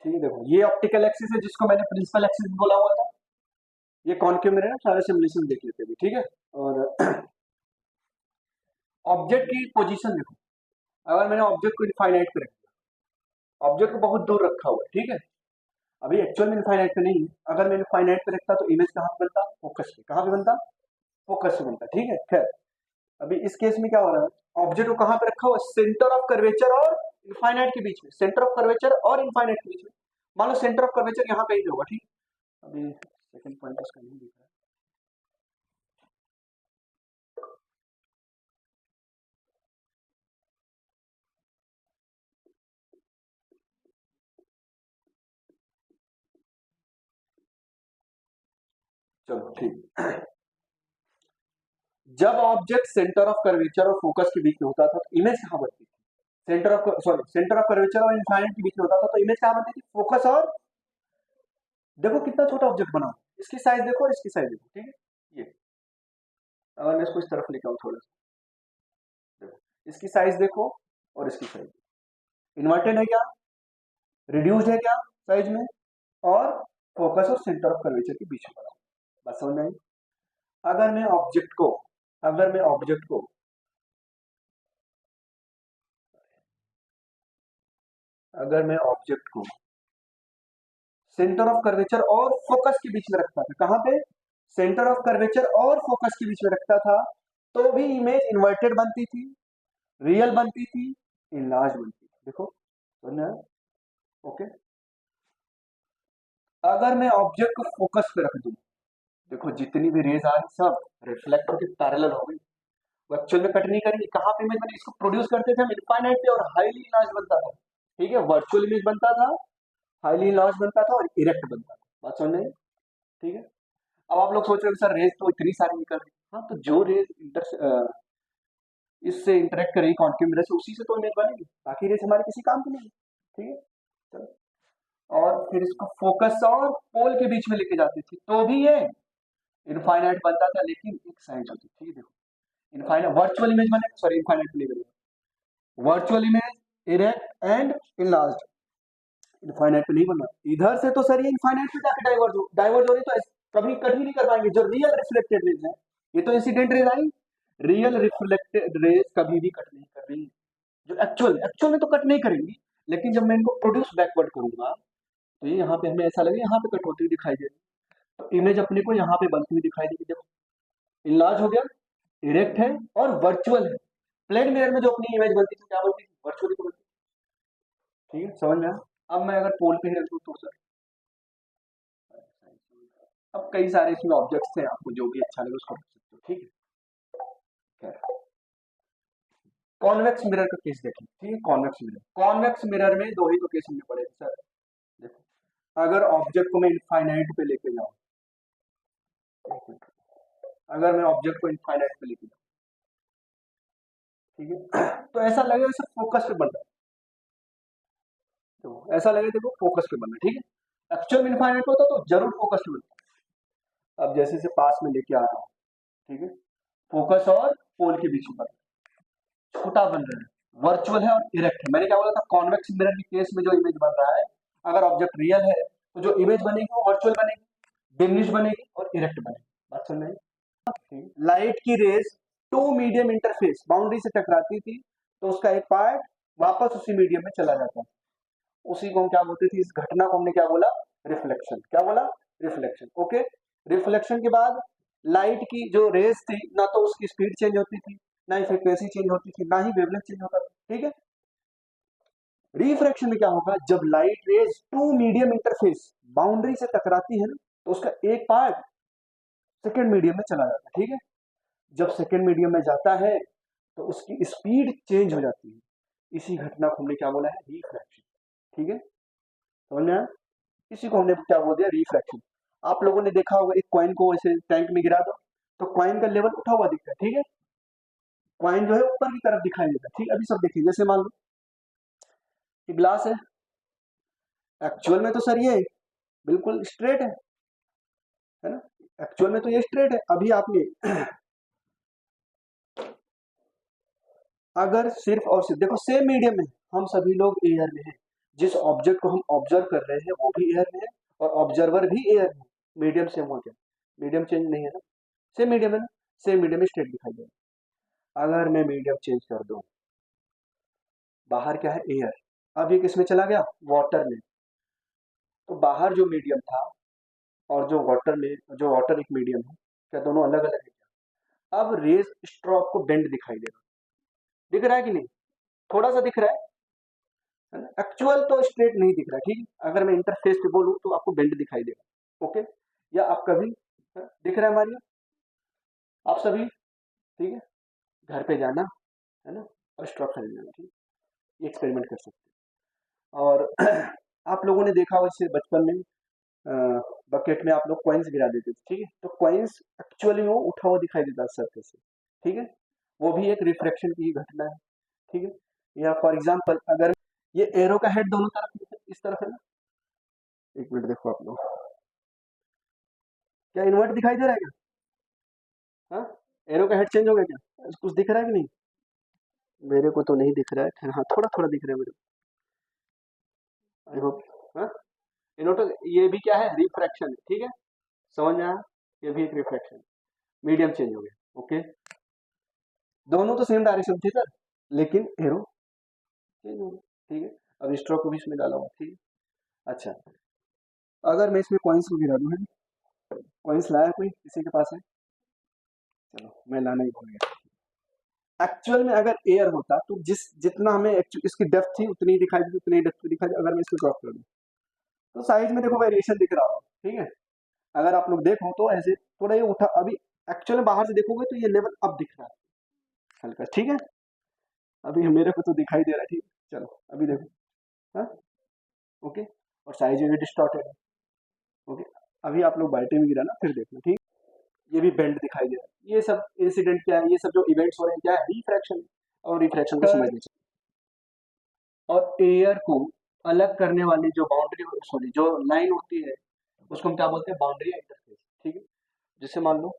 ठीक है, देखो ये ऑप्टिकल एक्सिस है जिसको मैंने प्रिंसिपल एक्सिस बोला हुआ था। ये कॉनकेव मिरर है, सारे सिमुलेशन देख लेते हैं, ठीक है। और ऑब्जेक्ट की पोजीशन देखो, अगर मैंने ऑब्जेक्ट को इनफाइनाइट पे रखा, ऑब्जेक्ट को बहुत दूर रखा हुआ है, ठीक है। अभी एक्चुअल में इनफाइनाइट पे नहीं है, अगर मैं इनफाइनाइट पे रखता तो इमेज कहाँ पे बनता, फोकस पे। कहाँ पे बनता, फोकस पे बनता, ठीक है। खैर अभी इस केस में क्या हो रहा है, ऑब्जेक्ट को कहाँ पे रखा हुआ, सेंटर ऑफ कर्वेचर और इनफाइनाइट के बीच में, सेंटर ऑफ कर्वेचर और इनफाइनाइट के बीच में। मान लो सेंटर ऑफ कर्वेचर यहाँ कहीं पे होगा, ठीक। अभी सेकंड पॉइंट इसका नहीं दिख रहा है। चलो ठीक। जब ऑब्जेक्ट सेंटर ऑफ कर्वेचर और फोकस के बीच में होता था तो इमेज कहाँ बनती थी, सेंटर ऑफ कर्वेचर और इनफाइनाइट के बीच में होता था तो इमेज कहाँ बनती थी, फोकस और, देखो कितना छोटा ऑब्जेक्ट बना, इसकी साइज देखो और इसकी साइज देखो, ठीक है। ये अगर मैं इसको इस तरफ लेके आऊँ थोड़ा सा, देखो इसकी साइज देखो और इसकी साइज, इन्वर्टेड है क्या, रिड्यूस्ड है क्या साइज में, और फोकस और सेंटर ऑफ कर्वेचर के बीच में बना, बस समझ में आई। अगर मैं ऑब्जेक्ट को, अगर मैं ऑब्जेक्ट को अगर मैं ऑब्जेक्ट को सेंटर ऑफ कर्वेचर और फोकस के बीच में रखता था, कहां पे, सेंटर ऑफ कर्वेचर और फोकस के बीच में रखता था, तो भी इमेज इन्वर्टेड बनती थी, रियल बनती थी, इनलार्ज बनती थी। देखो समझना, ओके। अगर मैं ऑब्जेक्ट को फोकस पे रख दूं, देखो जितनी भी रेज आ रही सब रिफ्लेक्ट होकर पैरेलल हो गई, वो एक्चुअल में कट नहीं करेंगे। कहां पे इमेज बनी, इसको प्रोड्यूस करते थे हम इनफाइनाइट पे और हाईली इनलार्ज बनता था, ठीक है। वर्चुअल इमेज बनता था, हाईली इनलार्ज बनता था और इरेक्ट बनता था, बात समझ में, ठीक है। अब आप लोग सोच रहे हो सर रेज तो इतनी सारी निकल रही, हाँ तो जो रेज इससे इंटरेक्ट करेगी कॉन्केव मिरर से, उसी से तो इमेज बनेगी, बाकी रेज हमारे किसी काम की नहीं, ठीक है। चलो, और फिर इसको फोकस और पोल के बीच में लेके जाते थे तो भी ये इनफाइनाइट बनता था, लेकिन एक साइज होती थी, देखो इनफाइनाइट वर्चुअल इमेज बने, सॉरी इनफाइनाइट नहीं बनेगा, virtual image erect and enlarge, infinite पे नहीं बनना। इधर से तो सर ये इनफाइनाइट पे जाके डाइवर्ज हो रही, तो कभी कट ही नहीं कर पाएंगे। जो रियल रिफ्लेक्टेड रेज है, ये तो इंसिडेंट रेज आई, रियल रिफ्लेक्टेड रेज कभी भी कट नहीं कर रही, जो एक्चुअल एक्चुअल में तो कट नहीं करेंगी, लेकिन जब मैं इनको प्रोड्यूस बैकवर्ड करूंगा तो ये यहाँ पे हमें ऐसा लगे यहाँ पे कट होती हुई दिखाई दे रही, तो इमेज अपने को यहाँ पे बनती हुई दिखाई देगी। देखो इनलार्ज हो गया, इरेक्ट है और वर्चुअल है। प्लेन मिरर में जो अपनी इमेज बनती थी क्या बनती थी, वर्चुअली तो बनती, ठीक है समझ में। अब मैं अगर पोल पे ही रख दूं तो सर, अब कई सारे इसमें ऑब्जेक्ट्स थे, आपको जो भी अच्छा लगे उसको रख सकते हो, ठीक है। कॉन्वेक्स मिरर का केस देखें, ठीक है। कॉन्वेक्स मिरर में दो ही तो केस हमने पढ़े थे सर। देखो अगर ऑब्जेक्ट को मैं इनफाइनाइट पे लेके जाऊं, अगर मैं ऑब्जेक्ट को इनफाइनाइट पे लेके जाऊं, ठीक है, तो ऐसा लगेगा जैसे फोकस पे बन रहा है, तो ऐसा लगेगा देखो फोकस पे बन रहा है, ठीक है। एक्चुअल में इनफाइनाइट होता तो जरूर फोकस पे बनता। अब जैसे से पास में लेके आ रहा हूँ, ठीक है, फोकस और पोल के बीच में बन रहा है, छोटा बन रहा है, वर्चुअल है और इरेक्ट है। मैंने क्या बोला था, कॉन्वेक्स मिरर के केस में जो इमेज बन रहा है, अगर ऑब्जेक्ट रियल है तो जो इमेज बनेगी वो वर्चुअल बनेगी, डिमिनिश बनेगी और इरेक्ट बनेगी, बात समझ में आई। लाइट की rays to medium interface boundary से टकराती थी तो उसका एक पार्ट वापस उसी मीडियम में चला जाता, उसी को हम क्या बोलते थे, इस घटना को हमने क्या बोला, रिफ्लेक्शन। क्या बोला, रिफ्लेक्शन, ओके। रिफ्लेक्शन के बाद लाइट की जो रेज थी, ना तो उसकी स्पीड चेंज होती थी, ना ही फ्रीक्वेंसी चेंज होती थी, ना ही वेवलेंथ चेंज होता था, ठीक है। रिफ्रैक्शन में क्या होगा, जब light rays to medium interface boundary से टकराती है ना, तो उसका एक पार्ट सेकेंड मीडियम में चला जाता है, ठीक है। जब सेकेंड मीडियम में जाता है तो उसकी स्पीड चेंज हो जाती है, इसी घटना को हमने क्या बोला है, रिफ्रैक्शन, ठीक है समझ में आया? इसी को हमने क्या बोल दिया, रिफ्रैक्शन। आप लोगों ने देखा होगा एक कॉइन को ऐसे टैंक में गिरा दो तो कॉइन का लेवल उठा हुआ दिखता है, ठीक है, कॉइन जो है ऊपर की तरफ दिखाई देता है, ठीक। अभी सब देखिए, जैसे मान लो ये ग्लास है, एक्चुअल में तो सर ये बिल्कुल स्ट्रेट है ना, एक्चुअल में तो ये स्ट्रेट है। अभी आपने अगर सिर्फ और सिर्फ देखो सेम मीडियम में, हम सभी लोग एयर में हैं, जिस ऑब्जेक्ट को हम ऑब्जर्व कर रहे हैं वो भी एयर में है और ऑब्जर्वर भी एयर में। मीडियम सेम हो गया, मीडियम चेंज नहीं है ना, सेम मीडियम है ना, सेम मीडियम में स्टेट दिखाई देगा। अगर मैं मीडियम चेंज कर दूं, बाहर क्या है एयर, अब ये किसमें चला गया, वाटर में। तो बाहर जो मीडियम था और जो वाटर में, जो वाटर एक मीडियम है, क्या दोनों अलग अलग है क्या? अब रेज स्ट्रोक को बेंड दिखाई देगा, दिख रहा है कि नहीं, थोड़ा सा दिख रहा है ना, एक्चुअल तो स्ट्रेट नहीं दिख रहा, ठीक है। अगर मैं इंटरफेस पे बोलूं तो आपको बेंड दिखाई देगा, ओके। या आप कभी दिख रहा है हमारी, आप सभी, ठीक है, घर पे जाना है ना और स्ट्रोक कर लेना, ठीक है, ये एक्सपेरिमेंट कर सकते हैं। और आप लोगों ने देखा हो जैसे बचपन में बकेट में आप लोग कॉइन्स गिरा देते थे, ठीक है, तो कॉइन्स एक्चुअली वो उठा हुआ दिखाई देता है सरफेस से, ठीक है, वो भी एक रिफ्रैक्शन की घटना है, ठीक है। या फॉर एग्जांपल अगर ये एरो का हेड दोनों तरफ इस तरफ है ना, एक मिनट देखो आप लोग, क्या इन्वर्ट दिखाई दे रहा है क्या, हाँ, एरो का हेड चेंज हो गया क्या, कुछ दिख रहा है कि नहीं, मेरे को तो नहीं दिख रहा है, हाँ थोड़ा थोड़ा दिख रहा है मेरे को, आई होप, हाँ, इन्वर्ट, ये भी क्या है, रिफ्रैक्शन है, ठीक है, समझ में आया, ये भी एक रिफ्रैक्शन, मीडियम चेंज हो गया, ओके। दोनों तो सेम डायरेक्शन थे सर, लेकिन एरो चेंज हो गया, ठीक है। अब स्ट्रोक को भी इसमें डाला हुआ, ठीक है। अच्छा, अगर मैं इसमें कॉइन्स को गिरा दूं, है, कॉइन्स लाया कोई, किसी के पास है, चलो मैं लाना ही भूल गया। एक्चुअल में अगर एयर होता तो जिस जितना हमें इसकी डेप्थ थी उतनी ही दिखाई दी, उतनी ही डेप्थ दिखाई दी। अगर मैं इसको ड्रॉप कर दूं तो साइज में देखो वेरिएशन दिख रहा होगा, ठीक है। अगर आप लोग देखो तो ऐसे थोड़ा ये उठा, अभी एक्चुअल में बाहर से देखोगे तो ये लेवल अब दिख रहा है हल्का, ठीक है। अभी मेरे को तो दिखाई दे रहा है, ठीक है, चलो अभी देखो, हाँ, ओके। और साइज भी डिस्टॉर्टेड है, ओके। अभी आप लोग बाल्टी में गिराना फिर देखना, ठीक, ये भी बेंड दिखाई दे रहा है। ये सब इंसिडेंट क्या है, ये सब जो इवेंट्स हो रहे हैं क्या है, रिफ्रैक्शन। और रिफ्रैक्शन को समझ लीजिए, और एयर को अलग करने वाली जो बाउंड्री, सॉरी जो लाइन होती है उसको हम क्या बोलते हैं, बाउंड्री इंटरफेस, ठीक है। जैसे मान लो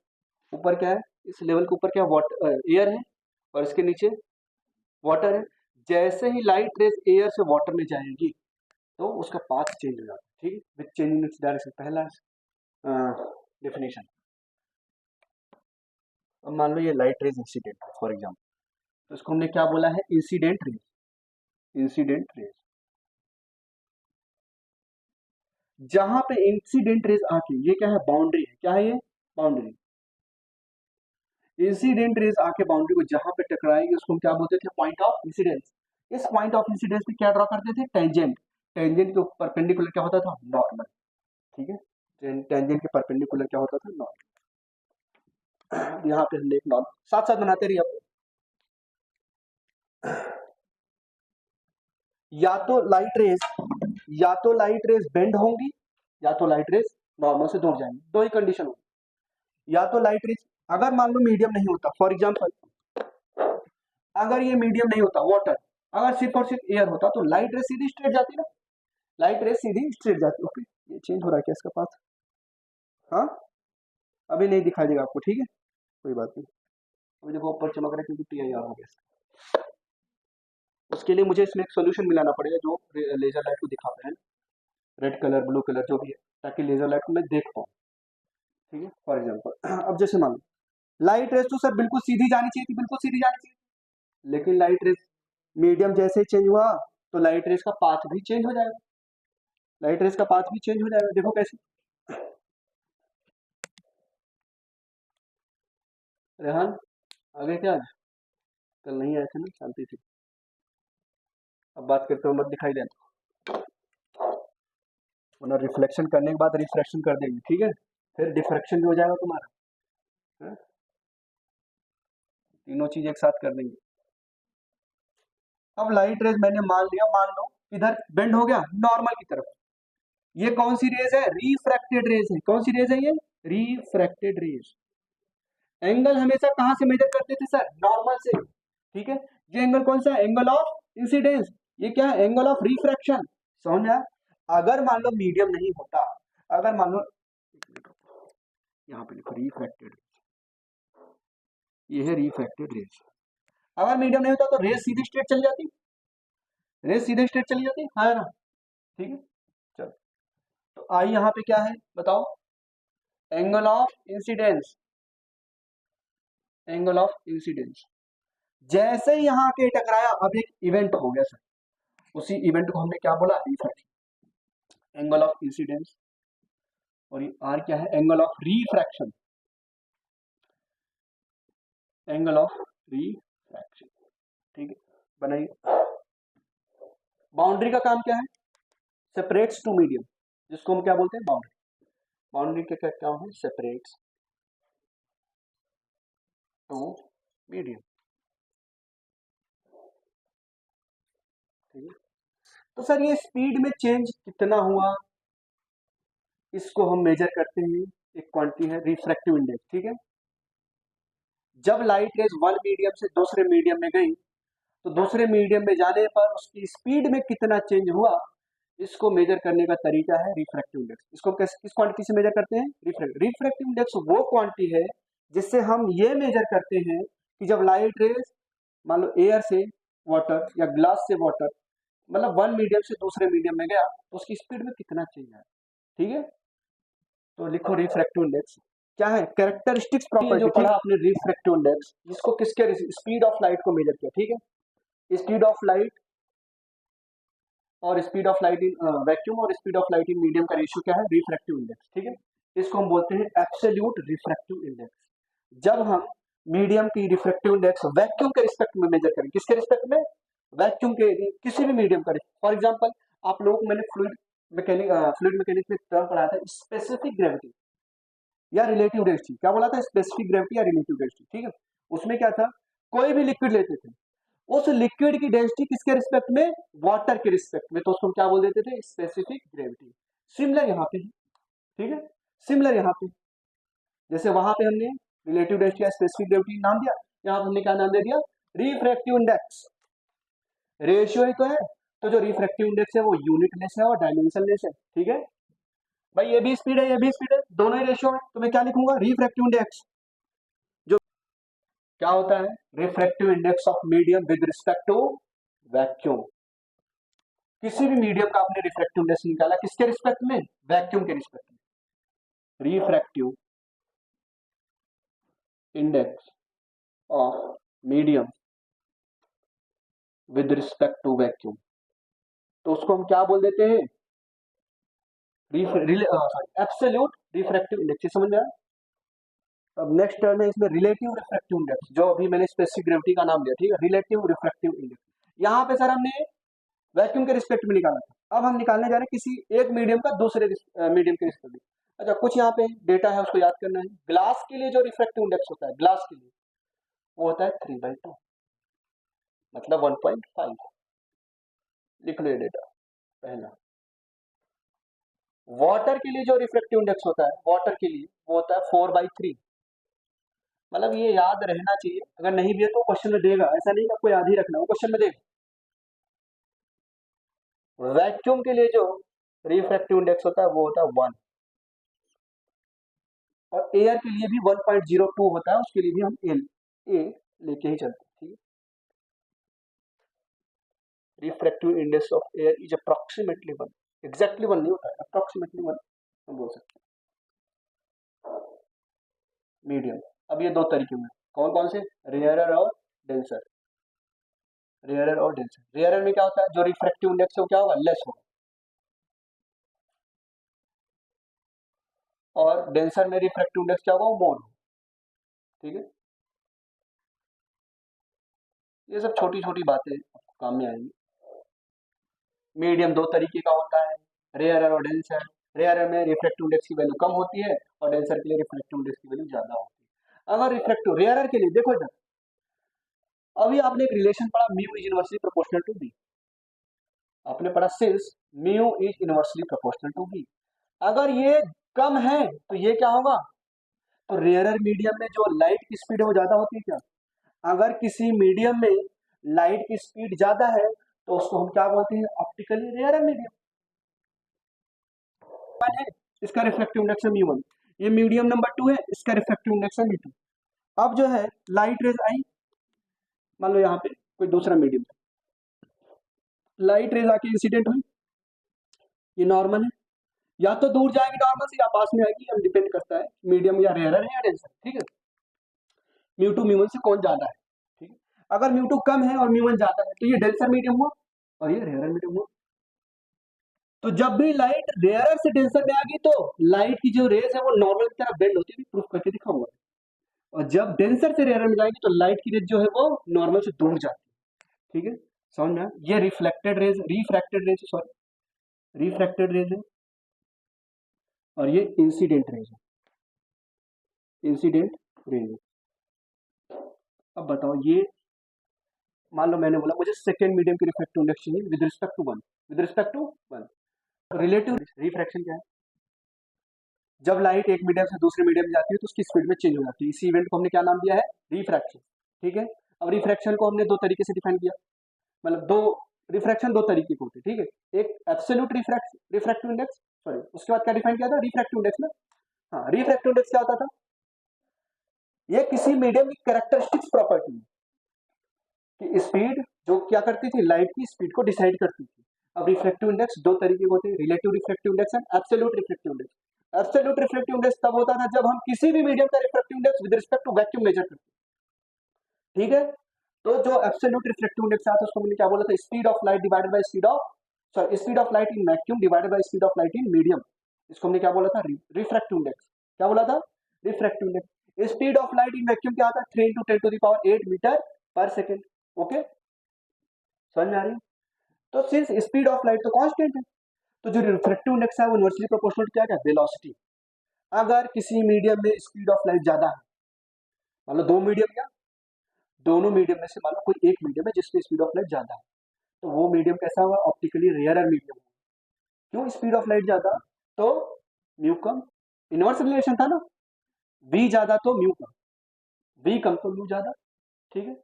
ऊपर क्या है, इस लेवल के ऊपर क्या वाटर एयर है और इसके नीचे वाटर है। जैसे ही लाइट रेज एयर से वाटर में जाएगी तो उसका पाथ चेंज हो जाता है, ठीक है, विद चेंजिंग इट्स डायरेक्शन, पहला डेफिनेशन। अब मान लो ये लाइट रेज इंसिडेंट है फॉर एग्जाम्पल, तो इसको हमने क्या बोला है, इंसिडेंट रेज, इंसिडेंट रेज। जहां पे इंसिडेंट रेज आके, ये क्या है, बाउंड्री है, क्या है ये, बाउंड्री। इंसिडेंट रेज आके बाउंड्री को जहां पे टकराएगी उसको हम क्या बोलते थे, पॉइंट ऑफ इंसिडेंस। इस पॉइंट ऑफ इंसिडेंस पे क्या ड्रॉ करते थे, टेंजेंट। टेंजेंट के परपेंडिकुलर क्या होता था, नॉर्मल, ठीक है। टेंजेंट के परपेंडिकुलर क्या होता था, नॉर्मल। यहाँ पे हमने एक नॉर्मल साथ साथ बनाते रहिए आप। या तो लाइट रेज, या तो लाइट रेज बेंड होंगी, या तो लाइट रेज नॉर्मल से दूर जाएंगी, दो ही कंडीशन होगी। या तो लाइट रेज, अगर मान लो मीडियम नहीं होता, फॉर एग्जांपल अगर ये मीडियम नहीं होता वाटर, अगर सिर्फ और सिर्फ एयर होता तो लाइट रेज सीधी स्ट्रेट जाती ना, लाइट रेज सीधी स्ट्रेट जाती, ओके। ये चेंज हो रहा है क्या इसका पाथ, हाँ, अभी नहीं दिखाई देगा आपको, ठीक है, कोई बात नहीं। अभी देखो ऊपर चमक रहा है क्योंकि PIR हो गया। उसके लिए मुझे इसमें एक सोल्यूशन मिलाना पड़ेगा जो लेजर लाइट को दिखा पाए, रेड कलर ब्लू कलर जो भी है, ताकि लेजर लाइट को मैं देख पाऊँ, ठीक है। फॉर एग्जाम्पल अब जैसे मान लो लाइट रेज तो सर बिल्कुल सीधी जानी चाहिए थी, बिल्कुल सीधी जानी चाहिए, लेकिन लाइट रेज मीडियम जैसे चेंज हुआ तो लाइट रेज का पाथ भी चेंज हो जाएगा, लाइट रेज का पाथ भी चेंज हो जाएगा, देखो कैसे। रेहान आगे क्या आज, कल नहीं आए थे ना, शांति थी, अब बात करते हो मत दिखाई देना, वरना रिफ्लेक्शन करने के बाद रिफ्रैक्शन कर देंगे, ठीक है, फिर डिफ्रैक्शन भी हो जाएगा तुम्हारा, है? तीनों चीज एक साथ कर देंगे। अब लाइट रेज मैंने मान लिया, मान लो इधर बेंड हो गया नॉर्मल की तरफ, ये कौन सी रेज है, रिफ्रैक्टेड रेज है, कौन सी रेज है ये, रिफ्रैक्टेड रेज। एंगल हमेशा कहां से मेजर करते थे सर, नॉर्मल से, ठीक है। ये एंगल कौन सा है, एंगल ऑफ इंसिडेंस, ये क्या है, एंगल ऑफ रिफ्रैक्शन, समझ में आया? अगर मान लो मीडियम नहीं होता, अगर मान लो यहाँ पे लिखो रिफ्रैक्टेड, ये है रिफ्रैक्टेड रेज, अगर मीडियम नहीं होता तो रेज सीधी स्ट्रेट चली जाती, रेज सीधे स्ट्रेट चली जाती, हाँ ना, ठीक है, चलो तो आई यहाँ पे क्या है बताओ, angle of incidence, angle of incidence. जैसे ही यहाँ के टकराया, अब एक इवेंट हो गया सर, उसी इवेंट को हमने क्या बोला, रिफ्रैक्शन, एंगल ऑफ इंसिडेंस। और ये आर क्या है, angle of refraction, angle of refraction. ठीक है, बनाइए। बाउंड्री का काम क्या है, सेपरेट्स टू मीडियम, जिसको हम क्या बोलते हैं, बाउंड्री। बाउंड्री का क्या काम है, सेपरेट्स टू मीडियम। ठीक है, तो सर ये स्पीड में चेंज कितना हुआ, इसको हम मेजर करते हैं, एक क्वांटिटी है रिफ्रैक्टिव इंडेक्स। ठीक है, जब लाइट रेज वन मीडियम से दूसरे मीडियम में गई, तो दूसरे मीडियम में जाने पर उसकी स्पीड में कितना चेंज हुआ, इसको मेजर करने का तरीका है रिफ्रैक्टिव इंडेक्स। इसको किस क्वांटिटी से मेजर करते हैं, रिफ्रैक्टिव इंडेक्स वो क्वांटिटी है जिससे हम ये मेजर करते हैं कि जब लाइट रेज मान लो एयर से वाटर या ग्लास से वाटर, मतलब वन मीडियम से दूसरे मीडियम में गया, तो उसकी स्पीड में कितना चेंज आया। ठीक है, तो लिखो रिफ्रैक्टिव इंडेक्स क्या है, कैरेक्टरिस्टिक्स प्रॉपर्टी जो पढ़ा आपने रिफ्रैक्टिव इंडेक्स, जिसको किसके, स्पीड ऑफ लाइट को मेजर किया। ठीक है, स्पीड ऑफ लाइट और speed of light in vacuum और speed of light in medium का रेशियो क्या है, रिफ्रैक्टिव इंडेक्स। ठीक है, इसको हम बोलते हैं एब्सोल्यूट रिफ्रैक्टिव इंडेक्स। जब हम मीडियम की रिफ्रैक्टिव इंडेक्स वैक्यूम के रिस्पेक्ट में मेजर करें, किसके रिस्पेक्ट में, वैक्यूम के, किसी भी मीडियम का। फॉर एग्जांपल आप लोगों को मैंने फ्लूइड मैकेनिक्स में टर्म पढ़ाया था, स्पेसिफिक ग्रेविटी या रिलेटिव डेंसिटी। क्या बोला था, स्पेसिफिक ग्रेविटी या रिलेटिव डेंसिटी। ठीक है, उसमें क्या था, कोई भी लिक्विड लेते थे, उस लिक्विड की डेंसिटी किसके रिस्पेक्ट में, वाटर के रिस्पेक्ट में, तो उसको हम क्या बोल देते थे, स्पेसिफिक ग्रेविटी। सिमिलर यहाँ पे, ठीक है, सिमिलर यहाँ पे, जैसे वहां पे हमने रिलेटिव डेंसिटी या स्पेसिफिक ग्रेविटी नाम दिया, यहाँ पे हमने क्या नाम दे दिया, रिफ्रैक्टिव इंडेक्स। रेशियो ही तो है, तो जो रिफ्रैक्टिव इंडेक्स है वो यूनिटलेस है और डायमेंशनलेस है। ठीक है भाई, ये भी स्पीड है, ये भी स्पीड है, दोनों ही रेशियो है, तो मैं क्या लिखूंगा, रिफ्रैक्टिव इंडेक्स। जो क्या होता है, refractive index of medium with respect to vacuum. किसी भी मीडियम का आपने रिफ्रैक्टिव इंडेक्स निकाला, किसके रिस्पेक्ट में, वैक्यूम के रिस्पेक्ट में, refractive index of medium with respect to vacuum, तो उसको हम क्या बोल देते हैं, एब्सोल्यूट रिफ्रैक्टिव इंडेक्स। समझ में आया। अब नेक्स्ट टर्म है इसमें रिलेटिव रिफ्रैक्टिव इंडेक्स, जो अभी मैंने स्पेसिफिक ग्रेविटी का नाम दिया। ठीक है, रिलेटिव रिफ्रैक्टिव इंडेक्स, यहाँ पे सर हमने वैक्यूम के रिस्पेक्ट में निकाला था, अब हम निकालने जा रहे हैं किसी एक मीडियम का दूसरे मीडियम के रिस्पेक्ट में। अच्छा, कुछ यहाँ पे डेटा है, उसको याद करना है। ग्लास के लिए जो रिफ्रैक्टिव इंडेक्स होता है, ग्लास के लिए वो होता है 3/2, मतलब 1.5। लिख लो ये डेटा पहला। वाटर के लिए जो रिफ्रैक्टिव इंडेक्स होता है, वाटर के लिए वो होता है 4/3। मतलब ये याद रहना चाहिए, अगर नहीं भी है तो क्वेश्चन में देगा, ऐसा नहीं आपको याद ही रखना, वो क्वेश्चन में देगा। वैक्यूम के लिए जो रिफ्रैक्टिव इंडेक्स होता है वो होता है 1, और एयर के लिए भी 1.02 होता है, उसके लिए भी हम ए लेके ही चलते हैं। ठीक है, refractive index of air is approximately 1, exactly 1 नहीं होता है, अप्रोक्सीमेटली 1 हम बोल सकते हैं। मीडियम, अब ये दो तरीके में, कौन कौन से, रेयरर और डेंसर। रेयरर और डेंसर, रेयरर में क्या होता है, जो रिफ्रैक्टिव इंडेक्स है वो क्या होगा, लेस होगा, और डेंसर में रिफ्रैक्टिव इंडेक्स क्या होगा, वो मोर होगा। ठीक है, ये सब छोटी छोटी बातें आपको काम में आएंगी। मीडियम दो तरीके का होता है, रेयरर और डेंसर। रेयरर में रिफ्रैक्टिव इंडेक्स की वैल्यू कम होती है, और डेंसर के लिए रिफ्रैक्टिव इंडेक्स की वैल्यू ज्यादा होती है। अगर रिफ्रैक्टिव रेयरर के लिए देखो इधर, अभी आपने एक रिलेशन पढ़ा, mu is inversely proportional to v. आपने पढ़ा since mu is inversely proportional to v, अगर ये कम है तो ये क्या होगा, तो रेयरर मीडियम में जो लाइट की स्पीड है वो ज्यादा होती है क्या, अगर किसी मीडियम में लाइट की स्पीड ज्यादा है तो उसको हम क्या बोलते हैं, ऑप्टिकली रेयरर मीडियम है, इसका रिफ्लेक्टिव इंडेक्स है म्यू1। ये मीडियम नंबर 2 है, इसका रिफ्लेक्टिव इंडेक्स है म्यू2। अब जो है लाइट रेज आई, मान लो यहाँ पे कोई दूसरा मीडियम, लाइट रेज आके इंसिडेंट हुई, ये नॉर्मल है, या तो दूर जाएगी नॉर्मल से या पास में आएगी, अब डिपेंड करता है मीडियम या रेयर है या डेंसर, ठीक है। म्यू टू म्यू वन से कौन ज्यादा है, ठीक है। अगर म्यू टू कम है और म्यू वन ज्यादा है तो ये डेंसर मीडियम हुआ और ये रेयर मीडियम हुआ। तो जब भी लाइट रेयर से डेंसर में आ गई तो लाइट की जो रेस है वो नॉर्मल की तरफ बेंड होती है, प्रूफ करके दिखाऊंगा। और जब डेंसर से रेयर में जाएगी तो लाइट की रेस जो है वो नॉर्मल से दूर जाती है, ठीक है। समझ में? ये reflected rays, refracted rays, sorry refracted rays है और ये इंसिडेंट रेज है, इंसिडेंट रेज है। अब बताओ, ये मान लो मैंने बोला मुझे सेकेंड मीडियम की रिफ्रैक्टिव इंडेक्स चाहिए with respect to one, with respect to one. Relative refraction क्या है? जब लाइट एक मीडियम से दूसरे मीडियम में जाती है तो उसकी स्पीड में चेंज हो जाती है। इसी इवेंट को हमने क्या नाम दिया है? रिफ्रैक्शन, ठीक है। अब रिफ्रैक्शन को हमने दो तरीके से डिफाइन किया, मतलब दो रिफ्रैक्शन दो तरीके के होते हैं, ठीक है। एक एब्सोल्यूट रिफ्रैक्टिव इंडेक्स, सॉरी उसके बाद क्या डिफाइन किया था रिफ्रैक्टिव इंडेक्स में? हाँ, रिफ्रैक्टिव इंडेक्स क्या होता था? ये किसी मीडियम की कैरेक्टरिस्टिक्स प्रॉपर्टी की स्पीड जो क्या करती थी, लाइट की स्पीड को डिसाइड करती थी। अब रिफ्रैक्टिव इंडेक्स दो तरीके के होते हैं, relative refractive index and absolute refractive index. Absolute refractive index तब होता था जब हम किसी भी मीडियम का refractive index with respect to vacuum measure करते, ठीक है। तो जो एब्सोल्यूट रिफ्रैक्टिव इंडेक्स आता है उसको हमने क्या बोला था? Speed of light divided by speed of, sorry speed of light in vacuum divided by speed of light in medium. इसको हमने क्या बोला था? Refractive index. क्या बोला था? Refractive index. Speed of light in vacuum क्या आता है? 3 × 10⁸ मीटर पर सेकेंड। ओके, समझ में आ रही है? तो सिंस स्पीड ऑफ लाइट तो कांस्टेंट है, तो जो रिफ्रैक्टिव इंडेक्स है वो इनवर्सली प्रोपोर्शनल क्या है? वेलोसिटी। अगर किसी मीडियम में स्पीड ऑफ लाइट ज्यादा है, मतलब दो मीडियम या दोनों मीडियम में से मान लो कोई एक मीडियम है जिसमें स्पीड ऑफ लाइट ज्यादा है, तो वो मीडियम कैसा होगा? ऑप्टिकली रेयरर मीडियम होगा। क्यों? स्पीड ऑफ लाइट ज्यादा तो म्यू कम, इनवर्स रिलेशन था ना, वी ज्यादा तो म्यू कम, वी कम तो म्यू ज्यादा, ठीक है।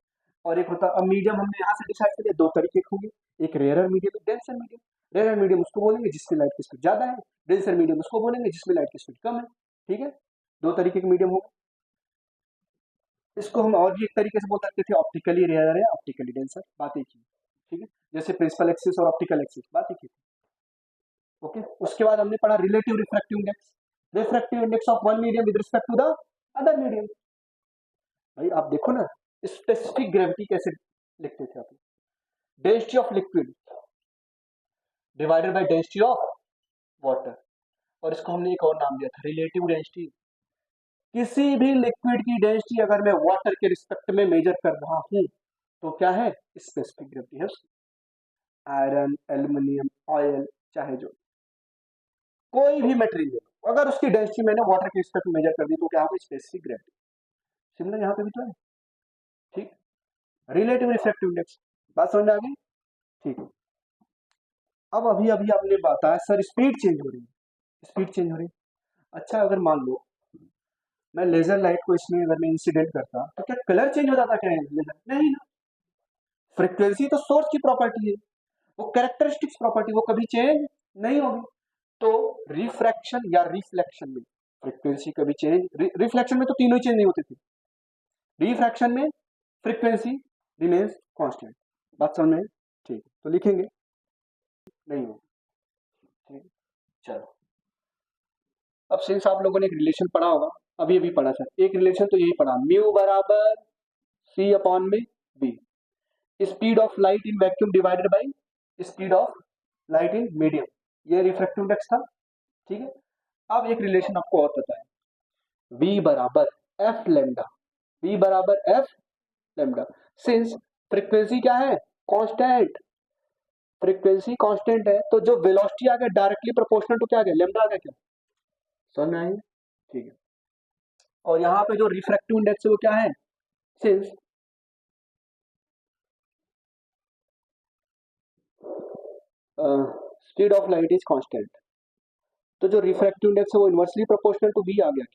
और एक होता, अब मीडियम हमने यहाँ से डिसाइड कर लिया, दो तरीके के होंगे, एक रेयरर मीडियम, एक डेंसर मीडियम। रेयरर मीडियम उसको बोलेंगे जिसमें लाइट की स्पीड ज्यादा है, डेंसर मीडियम उसको बोलेंगे जिसमें लाइट की स्पीड कम है, ठीक है। दो तरीके के मीडियम होंगे। इसको हम और भी एक तरीके से बोल सकते थे, ऑप्टिकली रेयर या ऑप्टिकली डेंसर, बात एक ही, ठीक है। जैसे प्रिंसिपल एक्सिस और ऑप्टिकल एक्सिस, बात एक ही। ओके, उसके बाद हमने पढ़ा relative refractive index, refractive index of one medium with respect to the other medium. भाई आप देखो ना, स्पेसिफिक ग्रेविटी कैसे लिखते थे आप? Density of liquid divided by density of water, और इसको हमने एक और नाम दिया था रिलेटिव डेंसिटी। किसी भी लिक्विड की डेंसिटी अगर मैं वाटर के रिस्पेक्ट में मेजर कर रहा हूं तो क्या है? स्पेसिफिक ग्रेविटी है उसकी। आयरन, एल्युमिनियम, ऑयल, चाहे जो कोई भी मटेरियल अगर उसकी डेंसिटी मैंने वाटर के रिस्पेक्ट में मेजर कर दी तो क्या होगा? Specific gravity. सिमिलर यहाँ पे भी तो है, ठीक। रिलेटिव रिफ्रैक्टिव इंडेक्स, बात समझ में आ गई? ठीक है। अब अभी अभी आपने बताया सर स्पीड चेंज हो रही है, स्पीड चेंज हो रही है। अच्छा, अगर मान लो मैं लेजर लाइट को इसमें अगर मैं इंसिडेंट करता तो क्या कलर चेंज हो जाता? क्या लेजर? नहीं ना। फ्रीक्वेंसी तो सोर्स की प्रॉपर्टी है, वो कैरेक्टरिस्टिक्स प्रॉपर्टी, वो कभी चेंज नहीं होगी। तो रिफ्रैक्शन या रिफ्लेक्शन में फ्रीक्वेंसी कभी चेंज, रिफ्लेक्शन में तो तीनों ही चेंज नहीं होते थे, रिफ्रैक्शन में फ्रीक्वेंसी रिमेन्स कांस्टेंट। बात समझ में? ठीक है, तो लिखेंगे नहीं होगा, ठीक। चलो, अब सिंस आप लोगों ने एक रिलेशन पढ़ा होगा, अभी अभी पढ़ा सर एक रिलेशन, तो यही पढ़ा, म्यू बराबर सी अपॉन में v, speed of light in vacuum divided by speed of light in medium, ये रिफ्रैक्टिव इंडेक्स था, ठीक है। अब एक रिलेशन आपको और पता है, v बराबर एफ लेमडा, v बराबर एफ लेमडा। सिंस फ्रीक्वेंसी क्या है? कांस्टेंट, फ्रीक्वेंसी कांस्टेंट है, तो जो वेलोसिटी आ गया डायरेक्टली प्रोपोर्शनल टू क्या आ गया? लेमडा आ गया। क्या समझ में आई? ठीक है। और यहाँ पे जो रिफ्रैक्टिव इंडेक्स है वो क्या है? Since speed of light is constant, तो जो रिफ्रैक्टिव इंडेक्स है वो इनवर्सली प्रोपोर्शनल टू v आ गया।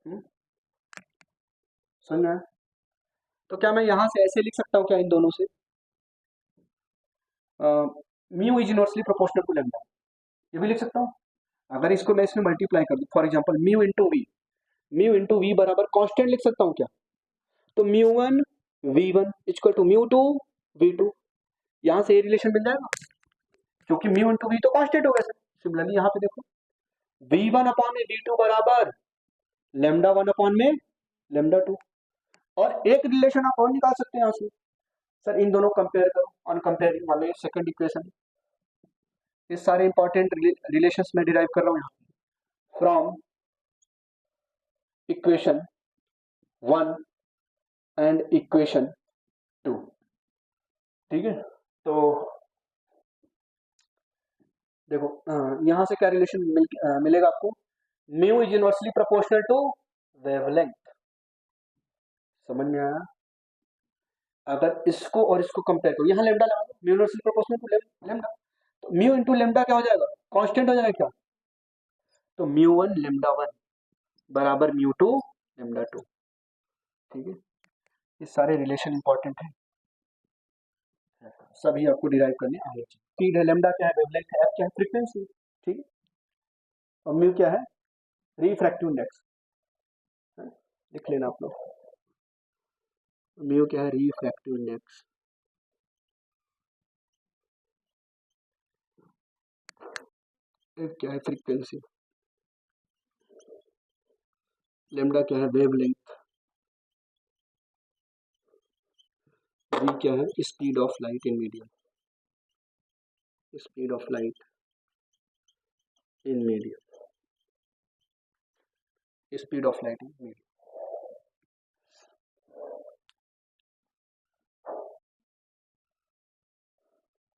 क्या समझ में आया? तो क्या मैं यहां से ऐसे लिख सकता हूँ क्या इन दोनों से? Mu is inversely proportional to lambda, ये भी लिख सकता हूँ। अगर इसको मैं इसमें मल्टीप्लाई कर दूं, for example mu into v बराबर कांस्टेंट लिख सकता हूँ क्या? तो mu one v one equal to mu two v two, यहां से ये रिलेशन मिल जाएगा। क्योंकि म्यू इंटू वी तो कांस्टेंट हो गया सर। सिमिलरली यहाँ पे देखो v1 अपॉन में v2 बराबर लेमडा 1 अपॉन में लेमडा 2। और एक रिलेशन आप और निकाल सकते हैं यहाँ से सर, इन दोनों कंपेयर करो, ऑन कंपेयरिंग वाले सेकंड इक्वेशन। ये सारे इंपॉर्टेंट रिलेशंस में डिराइव कर रहा हूँ यहाँ फ्रॉम इक्वेशन 1 एंड इक्वेशन 2। ठीक है, तो देखो यहाँ से क्या रिलेशन मिलेगा आपको, mu is inversely proportional to wavelength. समझ में आया? अगर इसको और इसको कंपेयर करो, यहाँ लेमडा लगा दो, mu inversely proportional to lambda, तो म्यू इंटू लेमडा क्या हो जाएगा, कांस्टेंट हो जाएगा क्या, तो म्यू 1 लेमडा 1 बराबर म्यू 2 लेमडा 2। ठीक है, ये सारे रिलेशन इंपॉर्टेंट है, सभी आपको डिराइव करने आने चाहिए। स्पीड है, लेमडा क्या है, वेवलेंथ है, एफ क्या है, फ्रीक्वेंसी। ठीक है, और म्यू क्या है, रिफ्रैक्टिव इंडेक्स, लिख लेना आप लोग, म्यू क्या है, रिफ्रैक्टिव इंडेक्स। एफ क्या है, फ्रीक्वेंसी। लेमडा क्या है, वेवलेंथ। वी क्या है, speed of light in medium, speed of light in medium, speed of light in medium.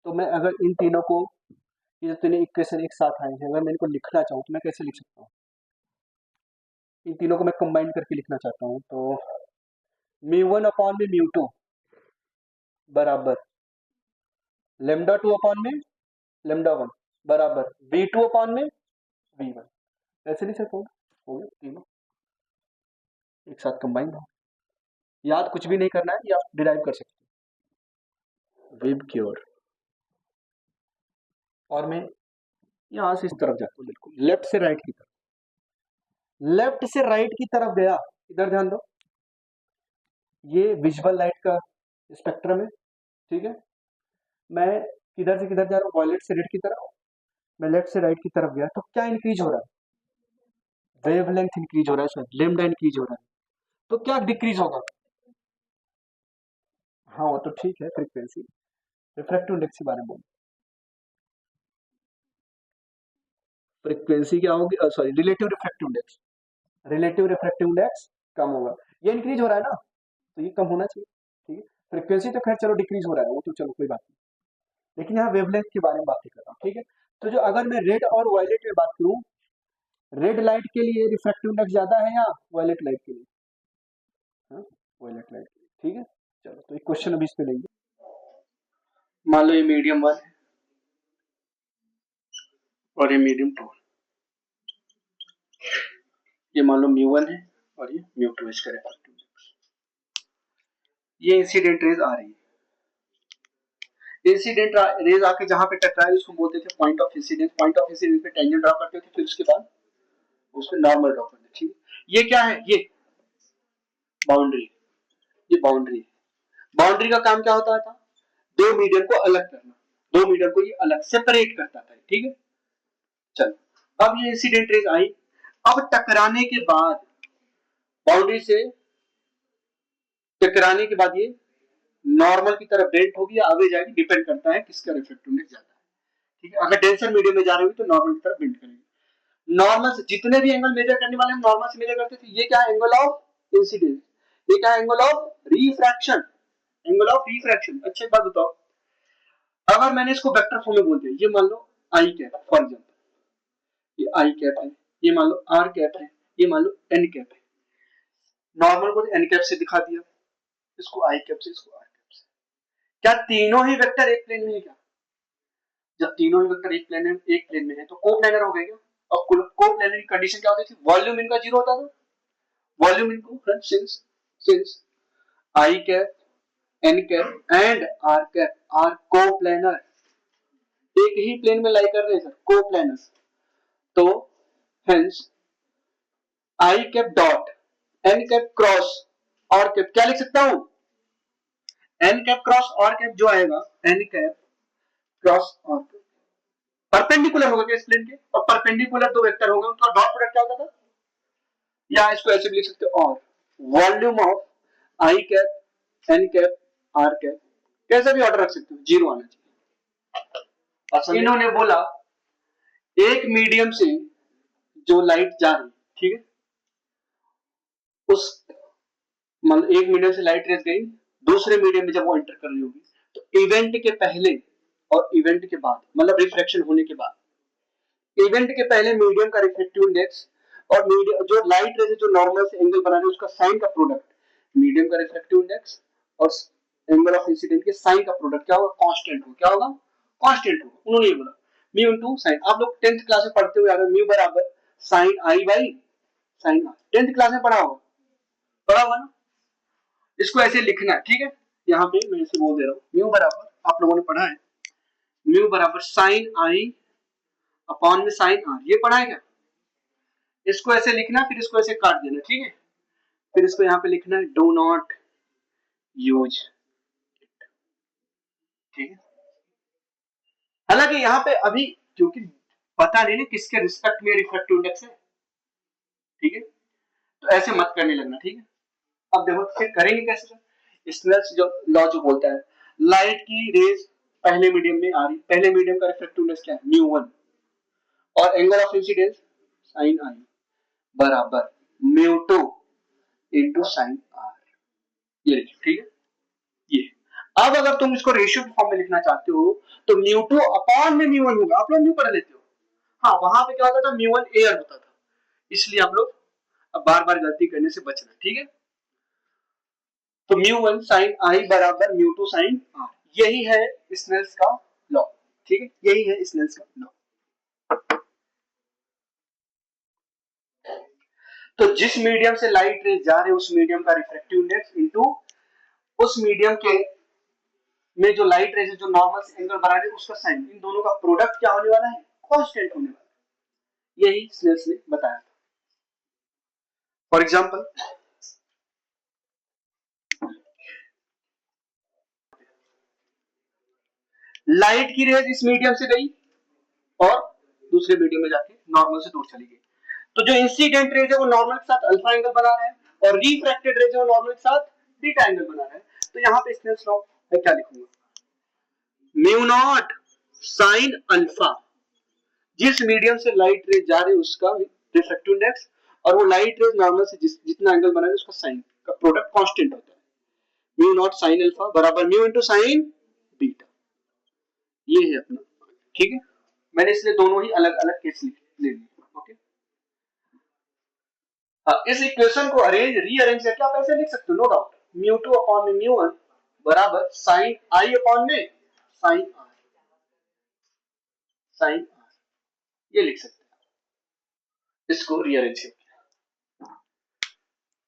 तो मैं अगर इन तीनों को, ये तीनों इक्वेशन एक साथ आए हैं, अगर मैं इनको लिखना चाहूँ तो मैं कैसे लिख सकता हूँ, इन तीनों को मैं कंबाइन करके लिखना चाहता हूँ, तो म्यू 1 अपॉन में म्यू 2 बराबर लेमडा 2 अपॉन में लेमडा 1 बराबर v2 अपॉन में v1। ऐसे नहीं सकता हो गया, तीनों एक साथ कंबाइन हो, याद कुछ भी नहीं करना है, ये आप डिराइव कर सकते हो। वेब क्योर, और मैं यहां से इस तरफ जाता हूँ, बिल्कुल लेफ्ट से राइट की तरफ, लेफ्ट से राइट की तरफ गया, इधर ध्यान दो, ये विजुअल लाइट का स्पेक्ट्रम है। ठीक है, मैं किधर से किधर जा रहा हूँ, वॉयलेट से रेड की तरफ, मैं लेफ्ट से राइट की तरफ गया, तो क्या इंक्रीज हो रहा है, वेवलेंथ इंक्रीज हो रहा है सर, लेमडा इंक्रीज हो रहा है, तो क्या डिक्रीज होगा, हाँ वो तो ठीक है, फ्रीक्वेंसी, रिफ्रैक्टिव इंडेक्स के बारे में बोलो, फ्रीक्वेंसी क्या होगी, sorry relative refractive index, relative refractive index कम होगा, ये इंक्रीज हो रहा है ना, तो ये कम होना चाहिए। ठीक है, फ्रीक्वेंसी तो खैर चलो डिक्रीज हो रहा है, वो तो चलो कोई बात नहीं, लेकिन यहाँ वेवलेंथ के बारे में बात कर रहा हूँ। ठीक है, तो जो अगर मैं रेड और वायलेट में बात करूँ, रेड लाइट के लिए रिफ्रैक्टिव इंडेक्स ज्यादा है या वायलेट लाइट के लिए, हाँ वायलेट लाइट के लिए। ठीक है, चलो तो एक क्वेश्चन अभी इस पे लेंगे, मान लो ये मीडियम 1 है और ये मीडियम 2, ये मान लो म्यू 1 है और ये म्यू 2 इसका रिफ्रैक्टिव इंडेक्स, ये इंसिडेंट रेज आ रही है, इंसिडेंट रेज आके जहां पे टकराए उसको बोलते थे point of incidence, point of incidence पे टेंजेंट ड्रा करते थे, फिर उसके बाद उसमें नॉर्मल ड्रा करते थे। ठीक है, ये क्या है, ये बाउंड्री, ये बाउंड्री, बाउंड्री का काम क्या होता था, दो मीडियम को अलग करना, दो मीडियम को ये अलग सेपरेट करता था। ठीक है, चलो अब ये इंसिडेंट रेज आई, अब टकराने के बाद बाउंड्री से टकराने के बाद ये नॉर्मल की तरफ बेंट होगी या आगे जाएगी, डिपेंड करता है किसका रिफ्रैक्टिव इंडेक्स ज्यादा है। ठीक है, अगर डेंसर मीडियम में जा रही होगी तो नॉर्मल की तरफ बेंट करेगी। नॉर्मल से जितने भी एंगल मेजर करने वाले हम नॉर्मल से मेजर करते थे, ये क्या है, एंगल ऑफ इंसिडेंस, ये क्या है, angle of refraction, angle of refraction. अच्छा एक बात बताओ, अगर मैंने इसको वेक्टर फॉर्म में बोल दिया, ये मान लो आई कैप फॉर एग्जांपल, ये आई कैप है, ये मान लो आर कैप है, ये मान लो एन कैप है, नॉर्मल को एन कैप से दिखा दिया, इसको आई कैप से, इसको आर कैप से, क्या तीनों ही वेक्टर एक प्लेन में है क्या, जब तीनों ही वेक्टर एक प्लेन में है तो कोप्लेनर हो गए क्या, और कोप्लेनर की कंडीशन क्या होती थी, वॉल्यूम इनका जीरो होता था, वॉल्यूम इनको since i cap n cap and r cap r coplanar, एक ही प्लेन में लाई कर रहे हैं सर, कोप्लेनर, तो hence i cap dot n cap cross r cap, क्या लिख सकता हूं, n cap cross r cap जो आएगा, n cap cross r cap, perpendicular होगा क्या इस प्लेन के, और परपेंडिकुलर दो वेक्टर होंगे उनका डॉट प्रोडक्ट क्या होता था, या इसको ऐसे भी लिख सकते हो, और volume of i cap n cap r cap, कैसा भी ऑर्डर रख सकते हो, जीरो आना चाहिए। इन्होंने बोला एक मीडियम से जो लाइट जा रही, ठीक है, उस मतलब एक मीडियम से लाइट रेस गई दूसरे मीडियम में जब वो एंटर कर रही होगी, तो इवेंट के पहले और इवेंट के बाद, मतलब रिफ्रैक्शन होने के बाद, इवेंट के पहले मीडियम का रिफ्लेक्टिव इंडेक्स और मीडियम जो लाइट रेस जो नॉर्मल से एंगल बना रही है उसका साइन का प्रोडक्ट, मीडियम का रिफ्लेक्टिव इंडेक्स और एंगल ऑफ इंसिडेंट के साइन का प्रोडक्ट क्या होगा, कांस्टेंट होगा, क्या होगा, कांस्टेंट होगा। उन्होंने ये बोला म्यू इनटू साइन, आप लोग 10th क्लास में पढ़ते हुए आ रहे हो, म्यू बराबर sine i by sine r, 10th class में पढ़ा होगा ना, इसको ऐसे लिखना है, ठीक है, यहाँ पे मैं इसे बोल दे रहा हूँ, म्यू बराबर आप लोगों ने पढ़ा है, म्यू बराबर साइन आई अपॉन में साइन आर, ये पढ़ा है क्या, इसको ऐसे लिखना, फिर इसको ऐसे काट देना, ठीक है, फिर इसको यहाँ पे लिखना है डू नॉट यूज, ठीक है। हालांकि यहाँ पे अभी क्योंकि पता नहीं ना किसके रिस्पेक्ट में रिफ्रैक्टिव इंडेक्स है, ठीक है, तो ऐसे मत करने लगना, ठीक है। अब देखो फिर करेंगे कैसे सर, स्नेल्स जो लॉ जो बोलता है लाइट की रेज पहले मीडियम में आ रही, पहले मीडियम का रिफ्रैक्टिव इंडेक्स क्या है, म्यू वन, और angle of incidence sine i बराबर mu two into sign r, ये लिखिए, ठीक है, ये। अब अगर तुम इसको रेशियो के फॉर्म में लिखना चाहते हो तो म्यू टू अपॉन में म्यू वन होगा, आप लोग म्यू पढ़ लेते हो, हाँ वहां पे क्या होता था, म्यू वन एयर होता था, इसलिए आप लोग अब बार बार गलती करने से बचना, ठीक है। तो म्यू वन साइन आई बराबर म्यू टू साइन आर, यही है स्नेल्स का लॉ, ठीक है, यही है स्नेल्स का लॉ। तो जिस मीडियम से लाइट रेज जा रही है उस मीडियम का रिफ्रैक्टिव इंडेक्स इनटू उस मीडियम के में जो लाइट रेज जो नॉर्मल से एंगल बना रही है उसका साइन, इन दोनों का प्रोडक्ट क्या होने वाला है, कांस्टेंट होने वाला है, यही स्नेल्स ने बताया था। फॉर एग्जांपल लाइट की रेज इस मीडियम से गई और दूसरे मीडियम में जाके नॉर्मल से दूर चली गई, तो जो इंसिडेंट रेज है वो नॉर्मल के साथ अल्फा एंगल बना रहा है और रिफ्रैक्टेड रेज है वो नॉर्मल के साथ बीटा एंगल बना रहा है, तो यहाँ पे स्नेल्स लॉ मैं क्या लिखूंगा, म्यू नॉट साइन अल्फा, जिस मीडियम से लाइट रेज जा रही है उसका रिफ्रैक्टिव इंडेक्स और वो लाइट रेज नॉर्मल से जितना एंगल बना रहा है उसका साइन का प्रोडक्ट कांस्टेंट होता है, म्यू नॉट साइन अल्फा बराबर म्यू इनटू साइन बीटा, ये है अपना, ठीक है। मैंने इसलिए दोनों ही अलग अलग केस ले लिए, ओके। इस इक्वेशन को अरेंज रीअरेंज करके आप ऐसे लिख सकते हो, no doubt, mu two upon में म्यू वन बराबर साइन आई अपॉन में साइन आर, साइन आर, ये लिख सकते हैं इसको रीअरेंज करके।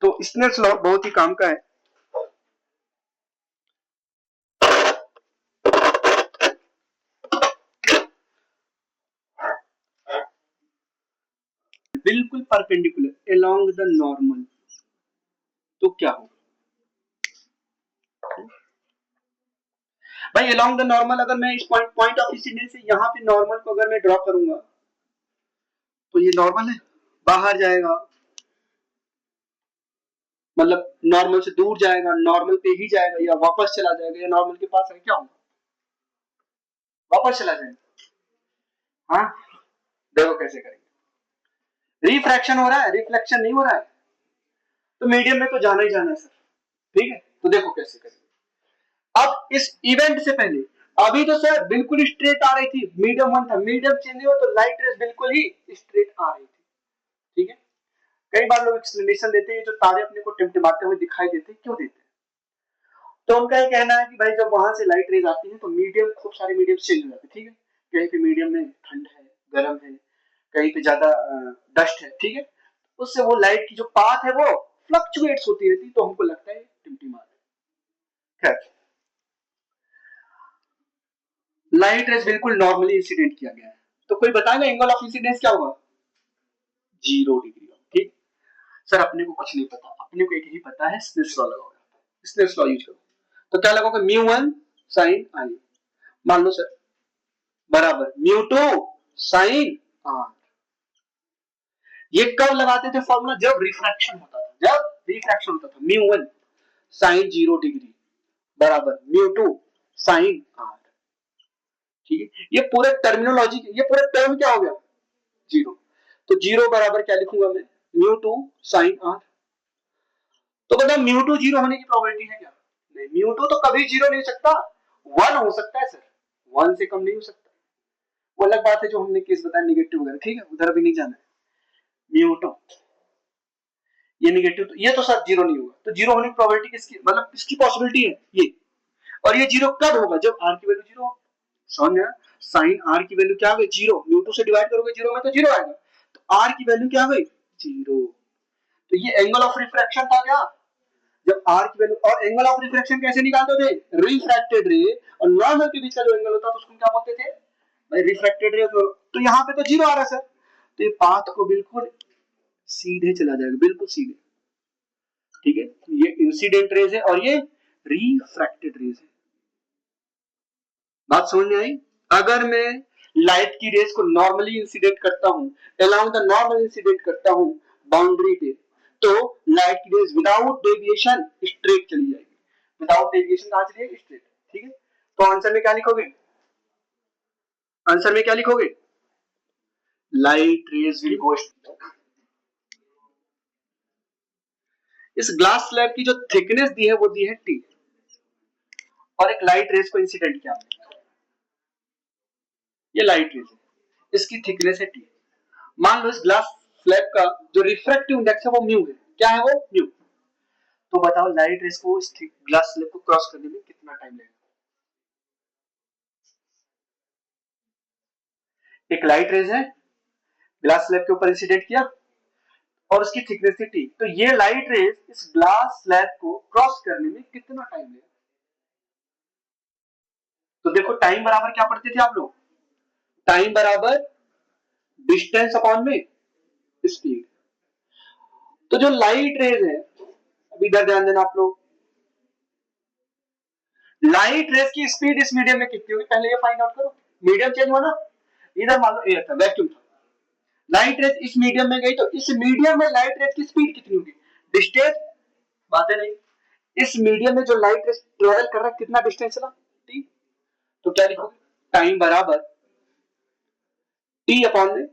तो स्नेल्स लॉ बहुत ही काम का है। बिल्कुल परपेंडिकुलर अलोंग द नॉर्मल, तो क्या होगा भाई, अलोंग द नॉर्मल अगर मैं इस पॉइंट ऑफ इंसिडेंस से यहाँ पे नॉर्मल को अगर मैं ड्रॉ करूंगा तो ये नॉर्मल है, बाहर जाएगा मतलब नॉर्मल से दूर जाएगा, नॉर्मल पे ही जाएगा या वापस चला जाएगा, या नॉर्मल के पास है, क्या होगा, वापस चला जाएगा। हाँ देखो कैसे करेंगे, रिफ्रैक्शन हो रहा है, रिफ्लेक्शन नहीं हो रहा है, तो मीडियम में तो जाना ही जाना है सर, ठीक है, तो देखो कैसे करेंगे। अब इस इवेंट से पहले अभी तो सर बिल्कुल स्ट्रेट आ रही थी, मीडियम वन था, मीडियम चेंज हुआ तो लाइट रेस बिल्कुल ही स्ट्रेट आ रही थी, ठीक है। कई बार लोग एक्सप्लेनेशन देते हैं जो तारे अपने को टिमटिमाते हुए दिखाई देते हैं, क्यों देते हैं, तो उनका ये कहना है कि भाई जब वहां से लाइट रेज आती है तो मीडियम, खूब सारे मीडियम चेंज हो जाते हैं, ठीक है, कहीं पे मीडियम में ठंड है, गर्म है, कहीं पे ज्यादा डस्ट है, ठीक है, उससे वो लाइट की जो पाथ है वो फ्लक्चुएट्स होती रहती, तो हमको लगता है टिमटिमा रहा है। खैर लाइट रेज बिल्कुल नॉर्मली इंसिडेंट किया गया है, तो कोई बताएगा एंगल ऑफ इंसिडेंस क्या होगा, 0 डिग्री, ठीक। सर अपने को कुछ नहीं पता, अपने को एक ही पता है, स्नेल्स लॉ लगाओ, स्नेल्स लॉ यूज करो, तो क्या लगाओगे, म्यू वन साइन आई, मान लो सर बराबर म्यू टू साइन आर। ये कब लगाते थे फॉर्मूला? जब रिफ्रैक्शन होता था, जब रिफ्रैक्शन होता था। म्यू वन साइन 0 डिग्री बराबर म्यू टू साइन आर। ठीक है, ये पूरे टर्मिनोलॉजी, ये पूरे टर्म क्या हो गया? जीरो। तो जीरो बराबर क्या लिखूंगा मैं? Mu two sine r. तो बताओ म्यू टू जीरो होने की प्रोबेबिलिटी है क्या? नहीं, म्यू टू तो कभी जीरो नहीं हो सकता, वन हो सकता है सर, वन से कम नहीं हो सकता। वो अलग बात है जो हमने केस बताया नेगेटिव वगैरह, ठीक है, उधर भी नहीं जाना है। म्यू टू ये नेगेटिव, तो ये तो सर जीरो नहीं होगा। तो जीरो होने की प्रोबेबिलिटी किसकी, मतलब किसकी पॉसिबिलिटी है? ये। और ये जीरो कब होगा? जब आर की वैल्यू जीरो हो। समझ में? साइन आर की वैल्यू क्या होगी? जीरो। म्यू टू से डिवाइड करोगे जीरो में तो जीरो आएगा, तो आर की वैल्यू क्या होगी? जीरो। तो ये एंगल ऑफ रिफ्रैक्शन था क्या? जब आर की वैल्यू, और एंगल ऑफ रिफ्रैक्शन कैसे निकालते थे? रिफ्रैक्टेड रे और नॉर्मल के बीच का जो एंगल होता था उसको क्या बोलते थे भाई? रिफ्रैक्टेड रे। तो यहाँ पे तो जीरो आ रहा है सर, तो ये पाथ को बिल्कुल सीधे चला जाएगा, बिल्कुल सीधे। ठीक है, ये इंसिडेंट रेज है और ये रिफ्रैक्टेड रेज है। बात समझ में आई? अगर मैं लाइट की रेज को नॉर्मली इंसिडेंट करता हूं, अलाउंग द नॉर्मल इंसिडेंट करता हूं बाउंड्री पे, तो लाइट की रेज विदाउट डेविएशन स्ट्रेट चली जाएगी। विदाउट डेविएशन कहां चली जाएगी? स्ट्रेट। ठीक है, तो आंसर में क्या लिखोगे? आंसर में क्या लिखोगे? Light rays will go. इस ग्लास स्लैब की जो थिकनेस दी है वो दी है टी, और एक लाइट रेज को इंसिडेंट किया, ये लाइट रेज है, इसकी थिकनेस है टी। मान लो इस ग्लास स्लैब का जो रिफ्रैक्टिव इंडेक्स है वो म्यू है। क्या है वो? म्यू। तो बताओ लाइट रेज को इस ग्लास स्लैब को क्रॉस करने में कितना टाइम लगेगा? एक लाइट रेज है, ग्लास स्लैब के ऊपर इंसिडेंट किया और उसकी थिकनेस थी टी, तो ये लाइट रेज इस ग्लास स्लैब को क्रॉस करने में कितना टाइम लगेगा? तो देखो टाइम बराबर क्या पढ़ते थे आप लोग? टाइम बराबर डिस्टेंस अपॉन में स्पीड। तो जो लाइट रेज है, अभी इधर ध्यान देना आप लोग, लाइट रेज की स्पीड इस मीडियम में कितनी होगी पहले ये फाइंड आउट करो। मीडियम चेंज हुआ ना, इधर मान लो एयर था, वैक्यूम था, लाइट रेज इस मीडियम में गई, तो इस मीडियम में लाइट रेज की स्पीड कितनी होगी? डिस्टेंस बातें नहीं, इस मीडियम में जो लाइट रेज ट्रेवल कर रहा है कितना डिस्टेंस चला? टी। तो क्या लिखोगे? टाइम बराबर टी अपॉन में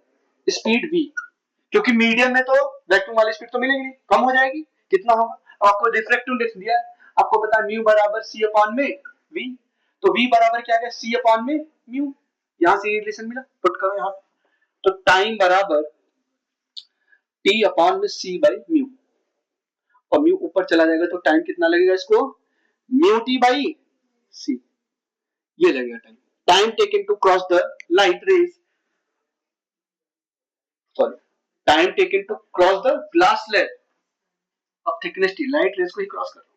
स्पीड वी, क्योंकि मीडियम में तो वैक्यूम वाली स्पीड तो मिलेगी नहीं, कम हो जाएगी। कितना होगा? आपको रिफ्रैक्टिव इंडेक्स दिया है, आपको पता है म्यू बराबर सी अपॉन में वी, तो वी बराबर क्या है? सी अपॉन में म्यू। यहां से रिलेशन मिला, पुट करो यहां। तो टाइम बराबर टी अपॉन में सी बाई म्यू, और म्यू ऊपर चला जाएगा तो टाइम कितना लगेगा इसको? म्यू टी बाई सी, ये लगेगा time. Time taken to cross the light rays, sorry, time taken to cross the glass slab of thickness t, light rays को ही क्रॉस कर रहा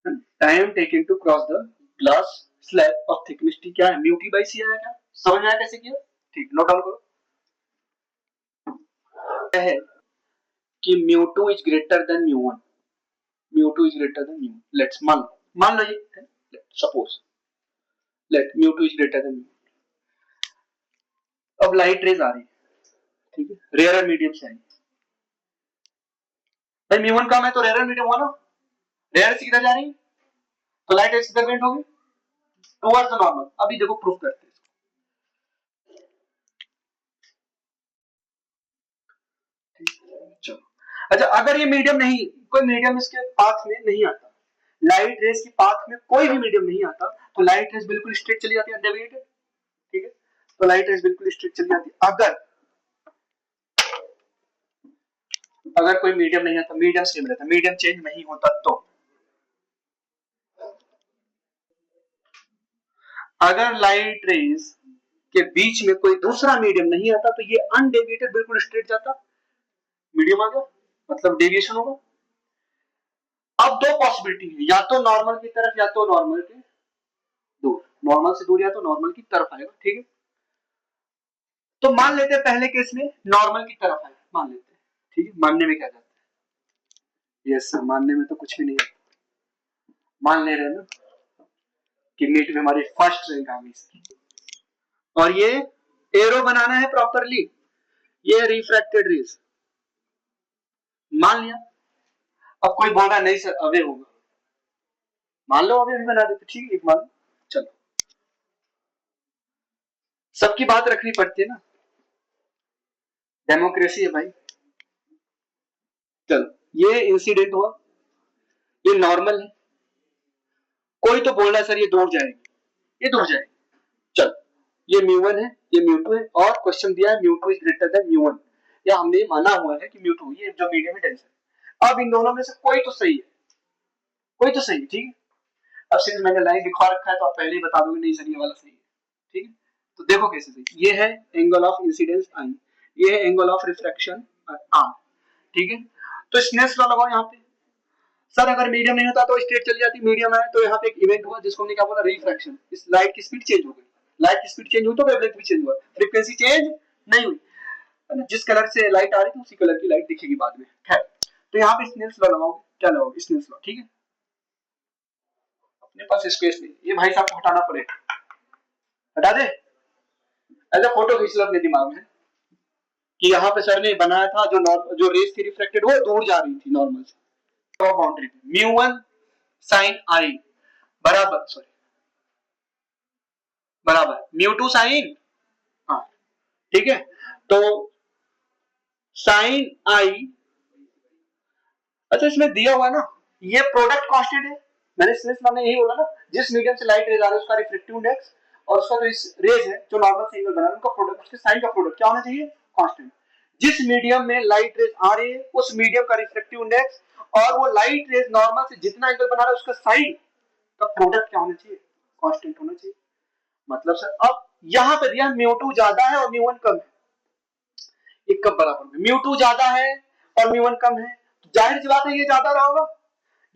हूं। Time taken to cross the glass slab of thickness t क्या है? Mu T by सी आया क्या? समझ में आया कैसे किया? ठीक, नोट डाउन करो। है कि mu two is greater then mu one, mu two is greater then mu, let's मान लो ये, suppose let mu two is greater then mu. अब लाइट रेज आ रही है, ठीक है, रेयर मीडियम से आई, भाई म्यू वन कम है तो रेयर मीडियम हुआ ना, रेयर से किधर जा रही है तो लाइट रेज किधर बेंड होगी? Towards the normal. अभी देखो प्रूफ करते हैं। चलो, अच्छा, अगर ये मीडियम नहीं, कोई मीडियम इसके पाथ में नहीं आता, लाइट रेज की पाथ में कोई भी मीडियम नहीं आता, तो लाइट रेज बिल्कुल स्ट्रेट चली जाती है अनडेविएटेड। ठीक है, तो लाइट रेज बिल्कुल स्ट्रेट चली जाती है। अगर कोई मीडियम नहीं आता, मीडियम सेम रहता, मीडियम चेंज नहीं होता, तो अगर लाइट रेज के बीच में कोई दूसरा मीडियम नहीं आता तो ये अनडेविएटेड बिल्कुल स्ट्रेट जाता। मीडियम आ गया मतलब डेविएशन होगा। अब दो पॉसिबिलिटी है, या तो नॉर्मल की तरफ या तो नॉर्मल के दूर, नॉर्मल से दूर या तो नॉर्मल की तरफ आएगा। ठीक है, तो मान लेते हैं पहले केस में नॉर्मल की तरफ आएगा, मान लेते हैं। ठीक है, मानने में क्या जाता है? यस सर, मानने में तो कुछ भी नहीं है, मान ले रहे हैं ना कि नीट में हमारी फर्स्ट रैंक आ गई, और ये एरो बनाना है प्रॉपरली, ये रिफ्रैक्टेड रेज मान लिया। अब कोई बोल रहा नहीं सर अवे होगा, मान लो अवे भी बना देते, ठीक है, एक मान लो, चलो सबकी बात रखनी पड़ती है ना, डेमोक्रेसी है भाई। चलो ये इंसिडेंट हुआ, ये नॉर्मल है, कोई तो बोल रहा है सर ये दूर जाएगी, ये दूर जाएगी, चलो ये म्यू1 है, ये म्यू2 है, और क्वेश्चन दिया है म्यू2 इज ग्रेटर देन म्यू1, या हमने माना हुआ है कि म्यू2 ये जो मीडियम है डेंस है। अब इन दोनों में से कोई तो सही है, कोई तो सही है, ठीक है। अब सिंस मैंने लाइन दिखा रखा है तो आप पहले ही बता दोगे नहीं सर ये वाला सही है, ठीक है। तो देखो कैसे सही, ये है एंगल ऑफ इंसिडेंस आई, ये है एंगल ऑफ रिफ्रैक्शन आर, ठीक है। तो स्नेल्स लॉ लगाओ यहाँ पे। सर अगर मीडियम नहीं होता तो स्ट्रेट चली जाती, मीडियम है तो यहाँ पे एक इवेंट हुआ जिसको हमने क्या बोला, रिफ्रैक्शन, इस लाइट की स्पीड चेंज हो गई, लाइट की स्पीड चेंज हुई तो वेवलेंथ भी चेंज हुआ, फ्रीक्वेंसी चेंज नहीं हुई, जिस कलर से लाइट आ रही थी उसी कलर की लाइट दिखेगी बाद में, खैर। तो यहाँ पे स्नेल्स लॉ लगाओगे, क्या लगाओगे, स्नेल्स लॉ, ठीक है। अपने पास स्पेस नहीं, ये भाई साहब को हटाना पड़ेगा, हटा दे, ऐसा फोटो खींच लो अपने दिमाग में कि यहाँ पे सर ने बनाया था जो रेस थी रिफ्लेक्टेड वो दूर जा रही थी नॉर्मल से, बाउंड्री पे म्यू1 साइन आई बराबर, सॉरी बराबर म्यू2 साइन, हाँ ठीक है। तो साइन आई, अच्छा इसमें दिया हुआ ना, ये प्रोडक्ट कांस्टेंट है, मैंने यही बोला ना, जिस मीडियम से लाइट रेज आ रहा है उसका रिफ्लेक्टिव इंडेक्स और उसका जो इस रेज है जो नॉर्मल से एंगल बना है उनका प्रोडक्ट, उसके साइन का प्रोडक्ट क्या होना चाहिए, कांस्टेंट। जिस मीडियम में लाइट रेज आ रही है उस मीडियम का रिफ्लेक्टिव इंडेक्स और वो लाइट रेज नॉर्मल से जितना एंगल बना रहा है उसका साइन का प्रोडक्ट क्या होना चाहिए, कांस्टेंट होना चाहिए। मतलब सर अब यहां पे दिया म्यू2 ज्यादा है और म्यू1 कम है, ये कब बराबर है, म्यू2 ज्यादा है और म्यू1 कम है, तो जाहिर सी बात है ये ज्यादा रहा होगा,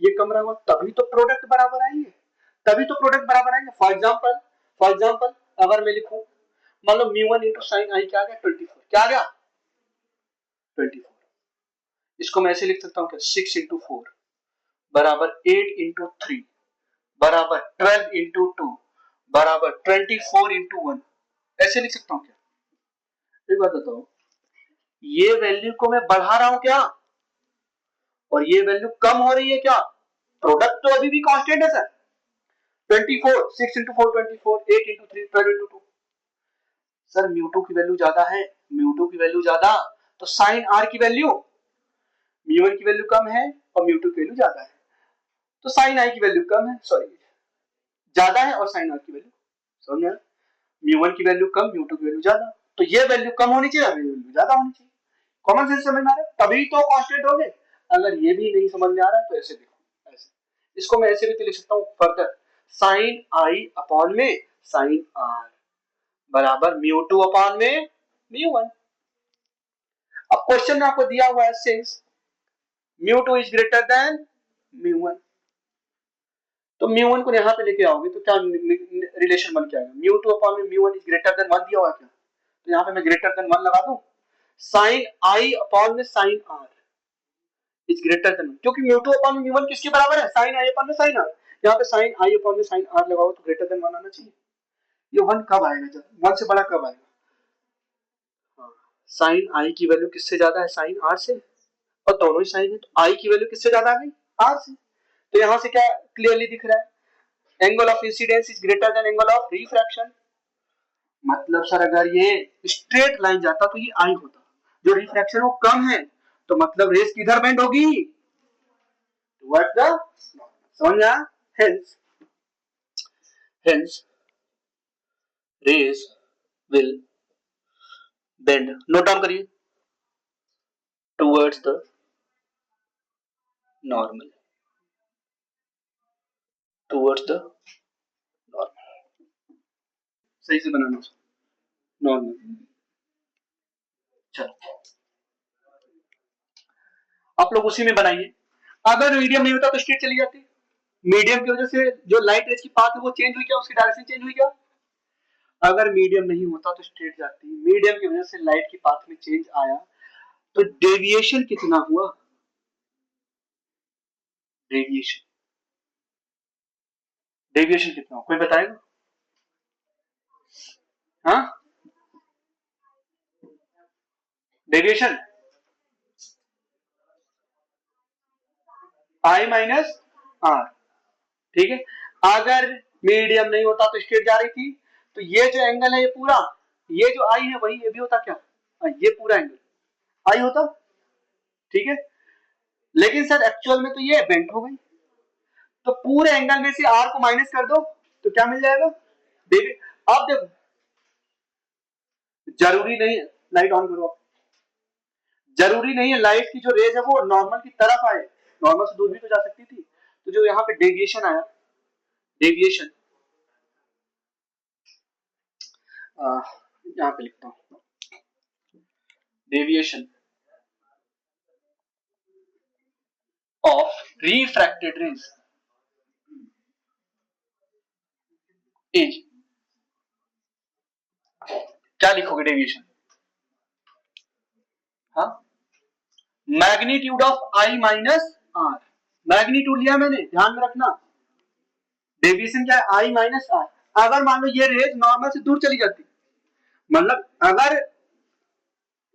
ये कम रहा होगा, तभी तो प्रोडक्ट बराबर आएंगे, तभी तो प्रोडक्ट बराबर आएंगे। फॉर एग्जांपल अगर मैं लिखूं, मान लो म्यू1 इंटू साइन आई क्या आ गया 24, क्या आ गया 24, इसको मैं ऐसे लिख सकता हूं क्या 6 इंटू 4 बराबर 8 इंटू 3 बराबर 12 इंटू 2 बराबर 24 इंटू 1, ऐसे लिख सकता हूं क्या। एक बात बताओ, ये वैल्यू को मैं बढ़ा रहा हूं क्या और ये वैल्यू कम हो रही है क्या, प्रोडक्ट तो अभी भी कांस्टेंट है sir, 24 6 into 4 24, 8 into 3 12 into 2, sir mu two की वैल्यू ज्यादा है, म्यू2 की वैल्यू ज्यादा, तो साइन आर की वैल्यू म्यू1 की वैल्यू कम है और म्यू2 की वैल्यू ज्यादा है, तो साइन आई की वैल्यू कम है, सॉरी ज्यादा है और साइन आर की वैल्यू, समझ में, म्यू1 की वैल्यू कम म्यू2 की वैल्यू ज्यादा, तो ये वैल्यू कम होनी चाहिए वैल्यू ज्यादा होनी चाहिए, कॉमन सेंस समझ में आ रहा है, तभी तो कांस्टेंट हो गए। अगर ये भी नहीं समझ में आ रहा है तो ऐसे देखो, ऐसे इसको मैं ऐसे भी तो लिख सकता हूं फर्दर, साइन आई अपॉन में साइन आर बराबर म्यू2 अपॉन में म्यू1। अब क्वेश्चन में आपको दिया हुआ है सिंस म्यू2 इज ग्रेटर देन म्यू1, तो म्यू1 को यहां पे लेके आओगे तो क्या रिलेशन बन के आएगा, म्यू2 अपॉन में म्यू1 इज ग्रेटर देन 1 दिया हुआ क्या, तो यहां पे मैं ग्रेटर देन 1 लगा दूं, साइन आई अपॉन में sine r is greater than, क्योंकि म्यू2 अपॉन में म्यू1 किसके बराबर है, साइन आई अपॉन में साइन आर, यहां पे साइन आई अपॉन में साइन आर लगाओ तो ग्रेटर देन 1 आना चाहिए। ये 1 कब आएगा, जब 1 से बड़ा कब आएगा, हाँ साइन आई की वैल्यू किससे ज्यादा है, साइन आर से, और दोनों ही साइन है तो आई की वैल्यू किससे ज्यादा आ गई, आर से, तो यहां से क्या क्लियरली दिख रहा है, angle of incidence is greater then angle of refraction, मतलब सर अगर ये स्ट्रेट लाइन जाता तो ये आई होता, जो रिफ्रैक्शन वो कम है तो मतलब रेस किधर बेंड होगी, टुवर्ड्स द, समझा, hence hence rays will bend, note down करिए, towards the normal, towards the normal, सही से बनाना नॉर्मल। चलो आप लोग उसी में बनाइए, अगर मीडियम नहीं होता तो स्ट्रेट चली जाती, मीडियम की वजह से जो लाइट रेज की पाथ है वो चेंज हुई क्या, उसकी डायरेक्शन चेंज हुई क्या, अगर मीडियम नहीं होता तो स्ट्रेट जाती, मीडियम की वजह से लाइट की पाथ में चेंज आया तो डेविएशन कितना हुआ, डेविएशन डेविएशन कितना हुआ कोई बताएगा, हाँ डेविएशन I माइनस आर, ठीक है। अगर मीडियम नहीं होता तो स्ट्रेट जा रही थी, तो ये जो एंगल है ये पूरा, ये जो आई है वही ये भी होता क्या, ये पूरा एंगल आई होता, ठीक है। लेकिन सर एक्चुअल में तो ये बेंट हो गई, तो पूरे एंगल में से आर को माइनस कर दो तो क्या मिल जाएगा, देखिए। अब देखो, जरूरी नहीं है, लाइट ऑन करो, जरूरी नहीं है लाइट की जो रेज है वो नॉर्मल की तरफ आए, नॉर्मल से दूर भी तो जा सकती थी। तो जो यहाँ पे डेविएशन आया, डेविएशन यहाँ पे लिखता हूं, deviation of refracted rays is, क्या लिखोगे डेविएशन, हाँ, magnitude of i minus r. Magnitude लिया मैंने, ध्यान में रखना, डेविएशन क्या है, आई माइनस आर। अगर मान लो ये रेज नॉर्मल से दूर चली जाती, मतलब अगर,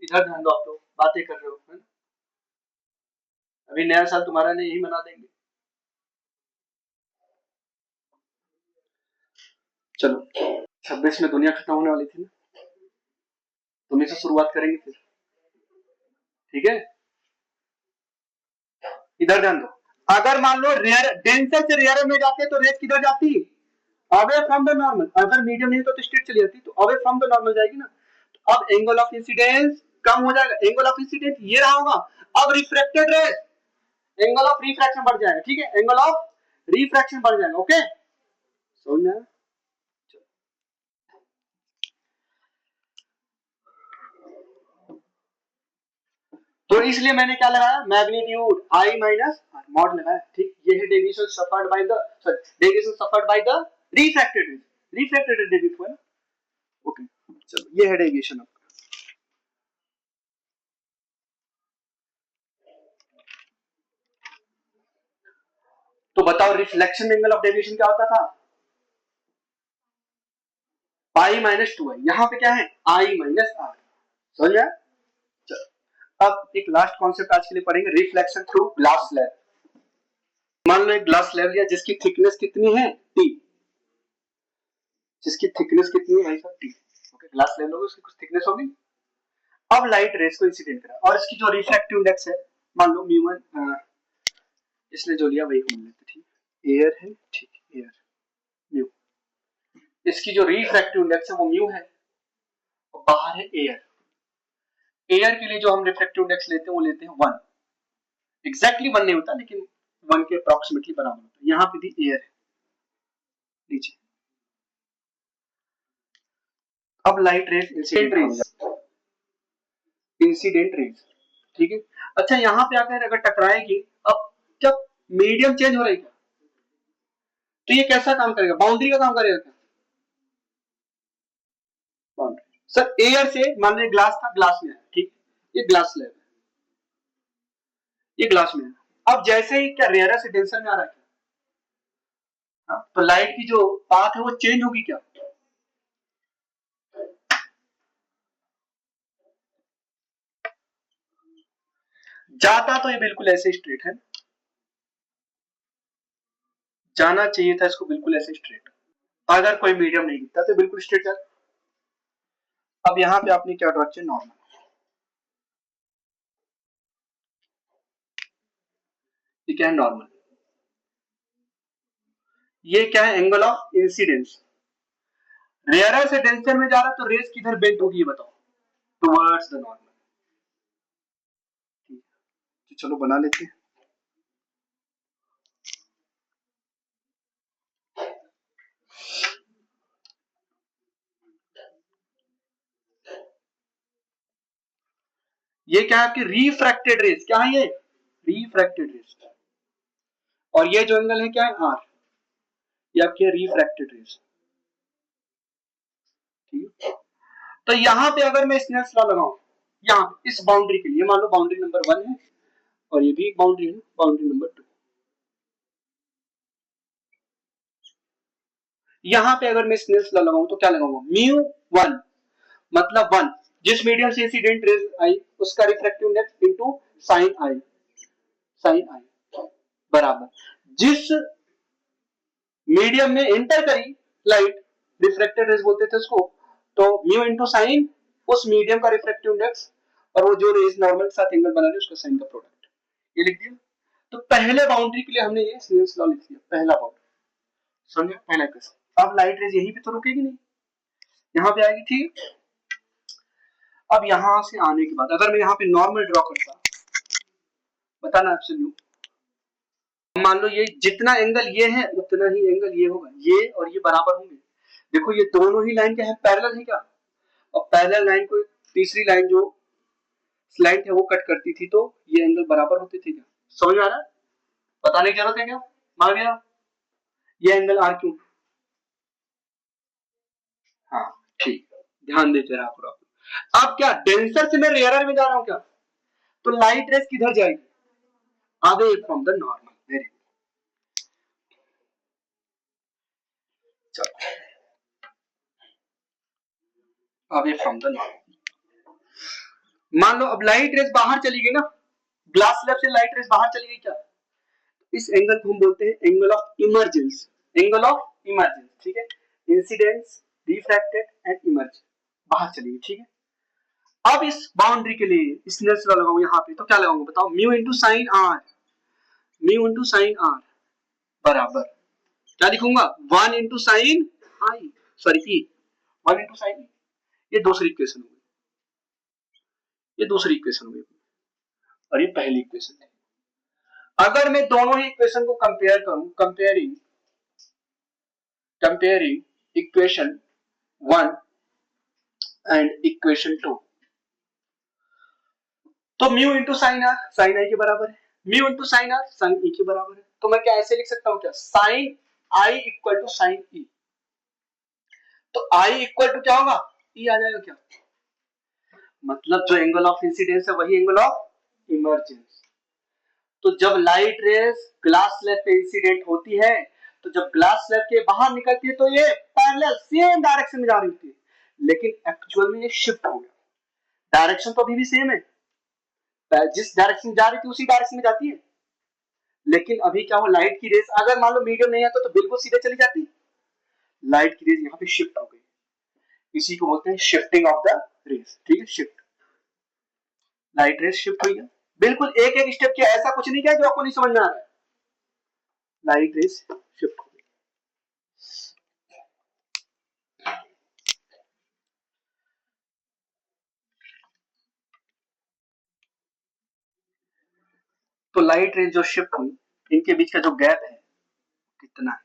इधर ध्यान दो, आप लोग बातें कर रहे हो, है ना? अभी नया साल तुम्हारा नहीं, यही मना देंगे। चलो 26 में दुनिया खत्म होने वाली थी ना, तुम्हें से शुरुआत करेंगे फिर, ठीक है। इधर ध्यान दो, अगर मान लो रेयर, डेंसर से रेयर में जाते तो रेज किधर जाती, अवे फ्रॉम द नॉर्मल। अगर मीडियम नहीं तो स्ट्रेट चली जाती, तो अवे फ्रॉम द नॉर्मल जाएगी ना। तो अब एंगल ऑफ इंसिडेंस कम हो जाएगा, एंगल ऑफ इंसिडेंस ये रहा होगा। अब refracted rays, angle of refraction बढ़ जाएगा, ठीक है, एंगल ऑफ रिफ्रैक्शन बढ़ जाएगा, ओके, समझ में आया? तो इसलिए मैंने क्या लगाया, magnitude i minus r mod लगाया, ठीक। ये है deviation suffered by the, sorry deviation suffered by the refracted rays, refracted deviate हुआ ना, ओके। चलो ये है डेविएशन आपका। तो बताओ रिफ्लेक्शन एंगल ऑफ डेविएशन क्या होता था, पाई माइनस 2 आई, यहाँ पे क्या है आई माइनस आर, समझ गया। चलो अब एक लास्ट कॉन्सेप्ट आज के लिए पढ़ेंगे, रिफ्लेक्शन थ्रू ग्लास स्लैब। मान लो एक ग्लास स्लैब लिया जिसकी थिकनेस कितनी है टी, जिसकी थिकनेस कितनी है भाई साहब टी, ओके, ग्लास स्लैब लोगे उसकी कुछ थिकनेस होगी। अब लाइट रेस को इंसिडेंट करा और इसकी जो रिफ्रैक्टिव इंडेक्स है, मान लो म्यू1, इसने जो लिया वही हम लेते, ठीक, एयर है, ठीक, एयर म्यू, इसकी जो रिफ्रैक्टिव इंडेक्स है वो म्यू है, और बाहर है एयर। एयर के लिए जो हम रिफ्रैक्टिव इंडेक्स लेते हैं वो लेते हैं 1, एग्जैक्टली 1 नहीं होता लेकिन 1 के अप्रोक्सीमेटली बराबर होता है। यहाँ पे भी एयर है नीचे। अब light rays incident raise, incident raise, ठीक है। अच्छा यहाँ पे आकर अगर टकराएगी, अब जब मीडियम चेंज हो रही है तो ये कैसा काम करेगा, बाउंड्री का काम करेगा क्या, बाउंड्री। सर एयर से मान लीजिए ग्लास था, ग्लास में है, ठीक, ये ग्लास स्लैब है, ये ग्लास में है। अब जैसे ही क्या रेयर से डेंसर में आ रहा है क्या, तो लाइट की जो पाथ है वो चेंज होगी क्या, जाता तो ये बिल्कुल ऐसे स्ट्रेट है, जाना चाहिए था इसको बिल्कुल ऐसे स्ट्रेट, अगर कोई मीडियम नहीं दिखता तो बिल्कुल स्ट्रेट जाता। अब यहाँ पे आपने क्या ड्रॉ किया, नॉर्मल, ये क्या है नॉर्मल, ये क्या है एंगल ऑफ इंसिडेंस। रेयर से डेंसर में जा रहा है तो रेस किधर बेंट होगी ये बताओ, टुवर्ड्स द नॉर्मल, तो चलो बना लेते हैं। ये क्या है आपकी रिफ्रैक्टेड रेस, क्या है ये रिफ्रैक्टेड रेस, और ये जो एंगल है क्या है आर, ये आपकी रिफ्रैक्टेड रेस, ठीक है। तो यहां पे अगर मैं स्नेल्स लॉ लगाऊं, यहां इस बाउंड्री के लिए, मान लो बाउंड्री नंबर 1 है और ये भी एक बाउंड्री है, बाउंड्री नंबर 2, यहां पे अगर मैं स्नेल्स लॉ लगाऊं तो क्या लगाऊंगा, म्यू 1 मतलब 1, जिस मीडियम से इंसिडेंट रेज आई उसका refractive index into sine I, sign i बराबर जिस मीडियम में एंटर करी लाइट, रिफ्रैक्टेड रेज बोलते थे उसको, तो म्यू इंटू साइन उस मीडियम का रिफ्रैक्टिव इंडेक्स और वो जो रेज नॉर्मल के साथ एंगल बना रही है उसका साइन का प्रोडक्ट, ये लिख दिया। तो पहले बाउंड्री के लिए हमने ये स्नेल्स लॉ लिख दिया, पहला बाउंड्री समझे, पहला क्वेश्चन। अब लाइट रेज यहीं पे तो रुकेगी नहीं, यहाँ पे आएगी, ठीक। अब यहां से आने के बाद अगर मैं यहाँ पे नॉर्मल ड्रॉ करता, बताना एब्सोल्यूट, मान लो ये जितना एंगल ये है उतना ही एंगल ये होगा, ये और ये बराबर होंगे। देखो ये दोनों ही लाइन क्या है, पैरेलल है क्या, और पैरेलल लाइन को तीसरी लाइन जो स्लाइड है वो कट करती थी, तो ये एंगल बराबर होते थे क्या, समझ में आ रहा है, बताने की जरूरत है क्या, मान लिया ये एंगल आर क्यों, हाँ ठीक, ध्यान देते रहा पूरा। अब क्या डेंसर से मैं रेयरर में जा रहा हूं क्या, तो लाइट रेस किधर जाएगी, away from the normal, very चलो अवे फ्रॉम द नॉर्मल। मान लो अब लाइट रेस बाहर चली गई ना, ग्लास स्लैब से लाइट रेस बाहर चली गई क्या, इस एंगल को हम बोलते हैं angle of emergence, angle of emergence, ठीक है, इंसिडेंस रिफ्रैक्टेड एंड इमर्ज, बाहर चली गई, ठीक है। अब इस बाउंड्री के लिए स्नेल्स लॉ लगाऊं यहाँ पे, तो क्या लगाऊंगा बताओ, mu into sign r, mu into sign r बराबर क्या लिखूंगा, 1 into sine i, sorry e, 1 into sine e, ये दूसरी इक्वेशन होगी, ये दूसरी इक्वेशन होगी और ये पहली इक्वेशन है। अगर मैं दोनों ही इक्वेशन को कंपेयर करूं, comparing comparing equation 1 and equation 2, तो mu into sign r sin i के बराबर है, mu into sign r sin e के बराबर है, तो मैं क्या ऐसे लिख सकता हूं क्या, sin i equal to sin e, तो आई इक्वल टू क्या होगा, ई आ जाएगा क्या, मतलब जो एंगल ऑफ इंसिडेंस है वही एंगल ऑफ इमर्जेंस। तो जब लाइट रेस ग्लास स्लैब पे इंसिडेंट होती है, तो जब ग्लास स्लैब के बाहर निकलती है तो ये पैरेलल सेम डायरेक्शन में जा रही होती है, लेकिन एक्चुअल में ये शिफ्ट हो गया, डायरेक्शन तो अभी भी सेम है, जिस डायरेक्शन में जा रही थी उसी डायरेक्शन में जाती है, लेकिन अभी क्या हो, लाइट की रेस अगर मान लो मीडियम नहीं आता तो बिल्कुल सीधे चली जाती, लाइट की रेस यहाँ पे शिफ्ट हो गई, इसी को बोलते हैं शिफ्टिंग ऑफ द रेस, ठीक है, शिफ्ट, लाइट रेस शिफ्ट हुई है, बिल्कुल एक एक स्टेप किया, ऐसा कुछ नहीं किया जो आपको नहीं समझ में आ रहा है, लाइट रेस शिफ्ट हो गई। तो लाइट रेस जो शिफ्ट हुई, इनके बीच का जो गैप है कितना है,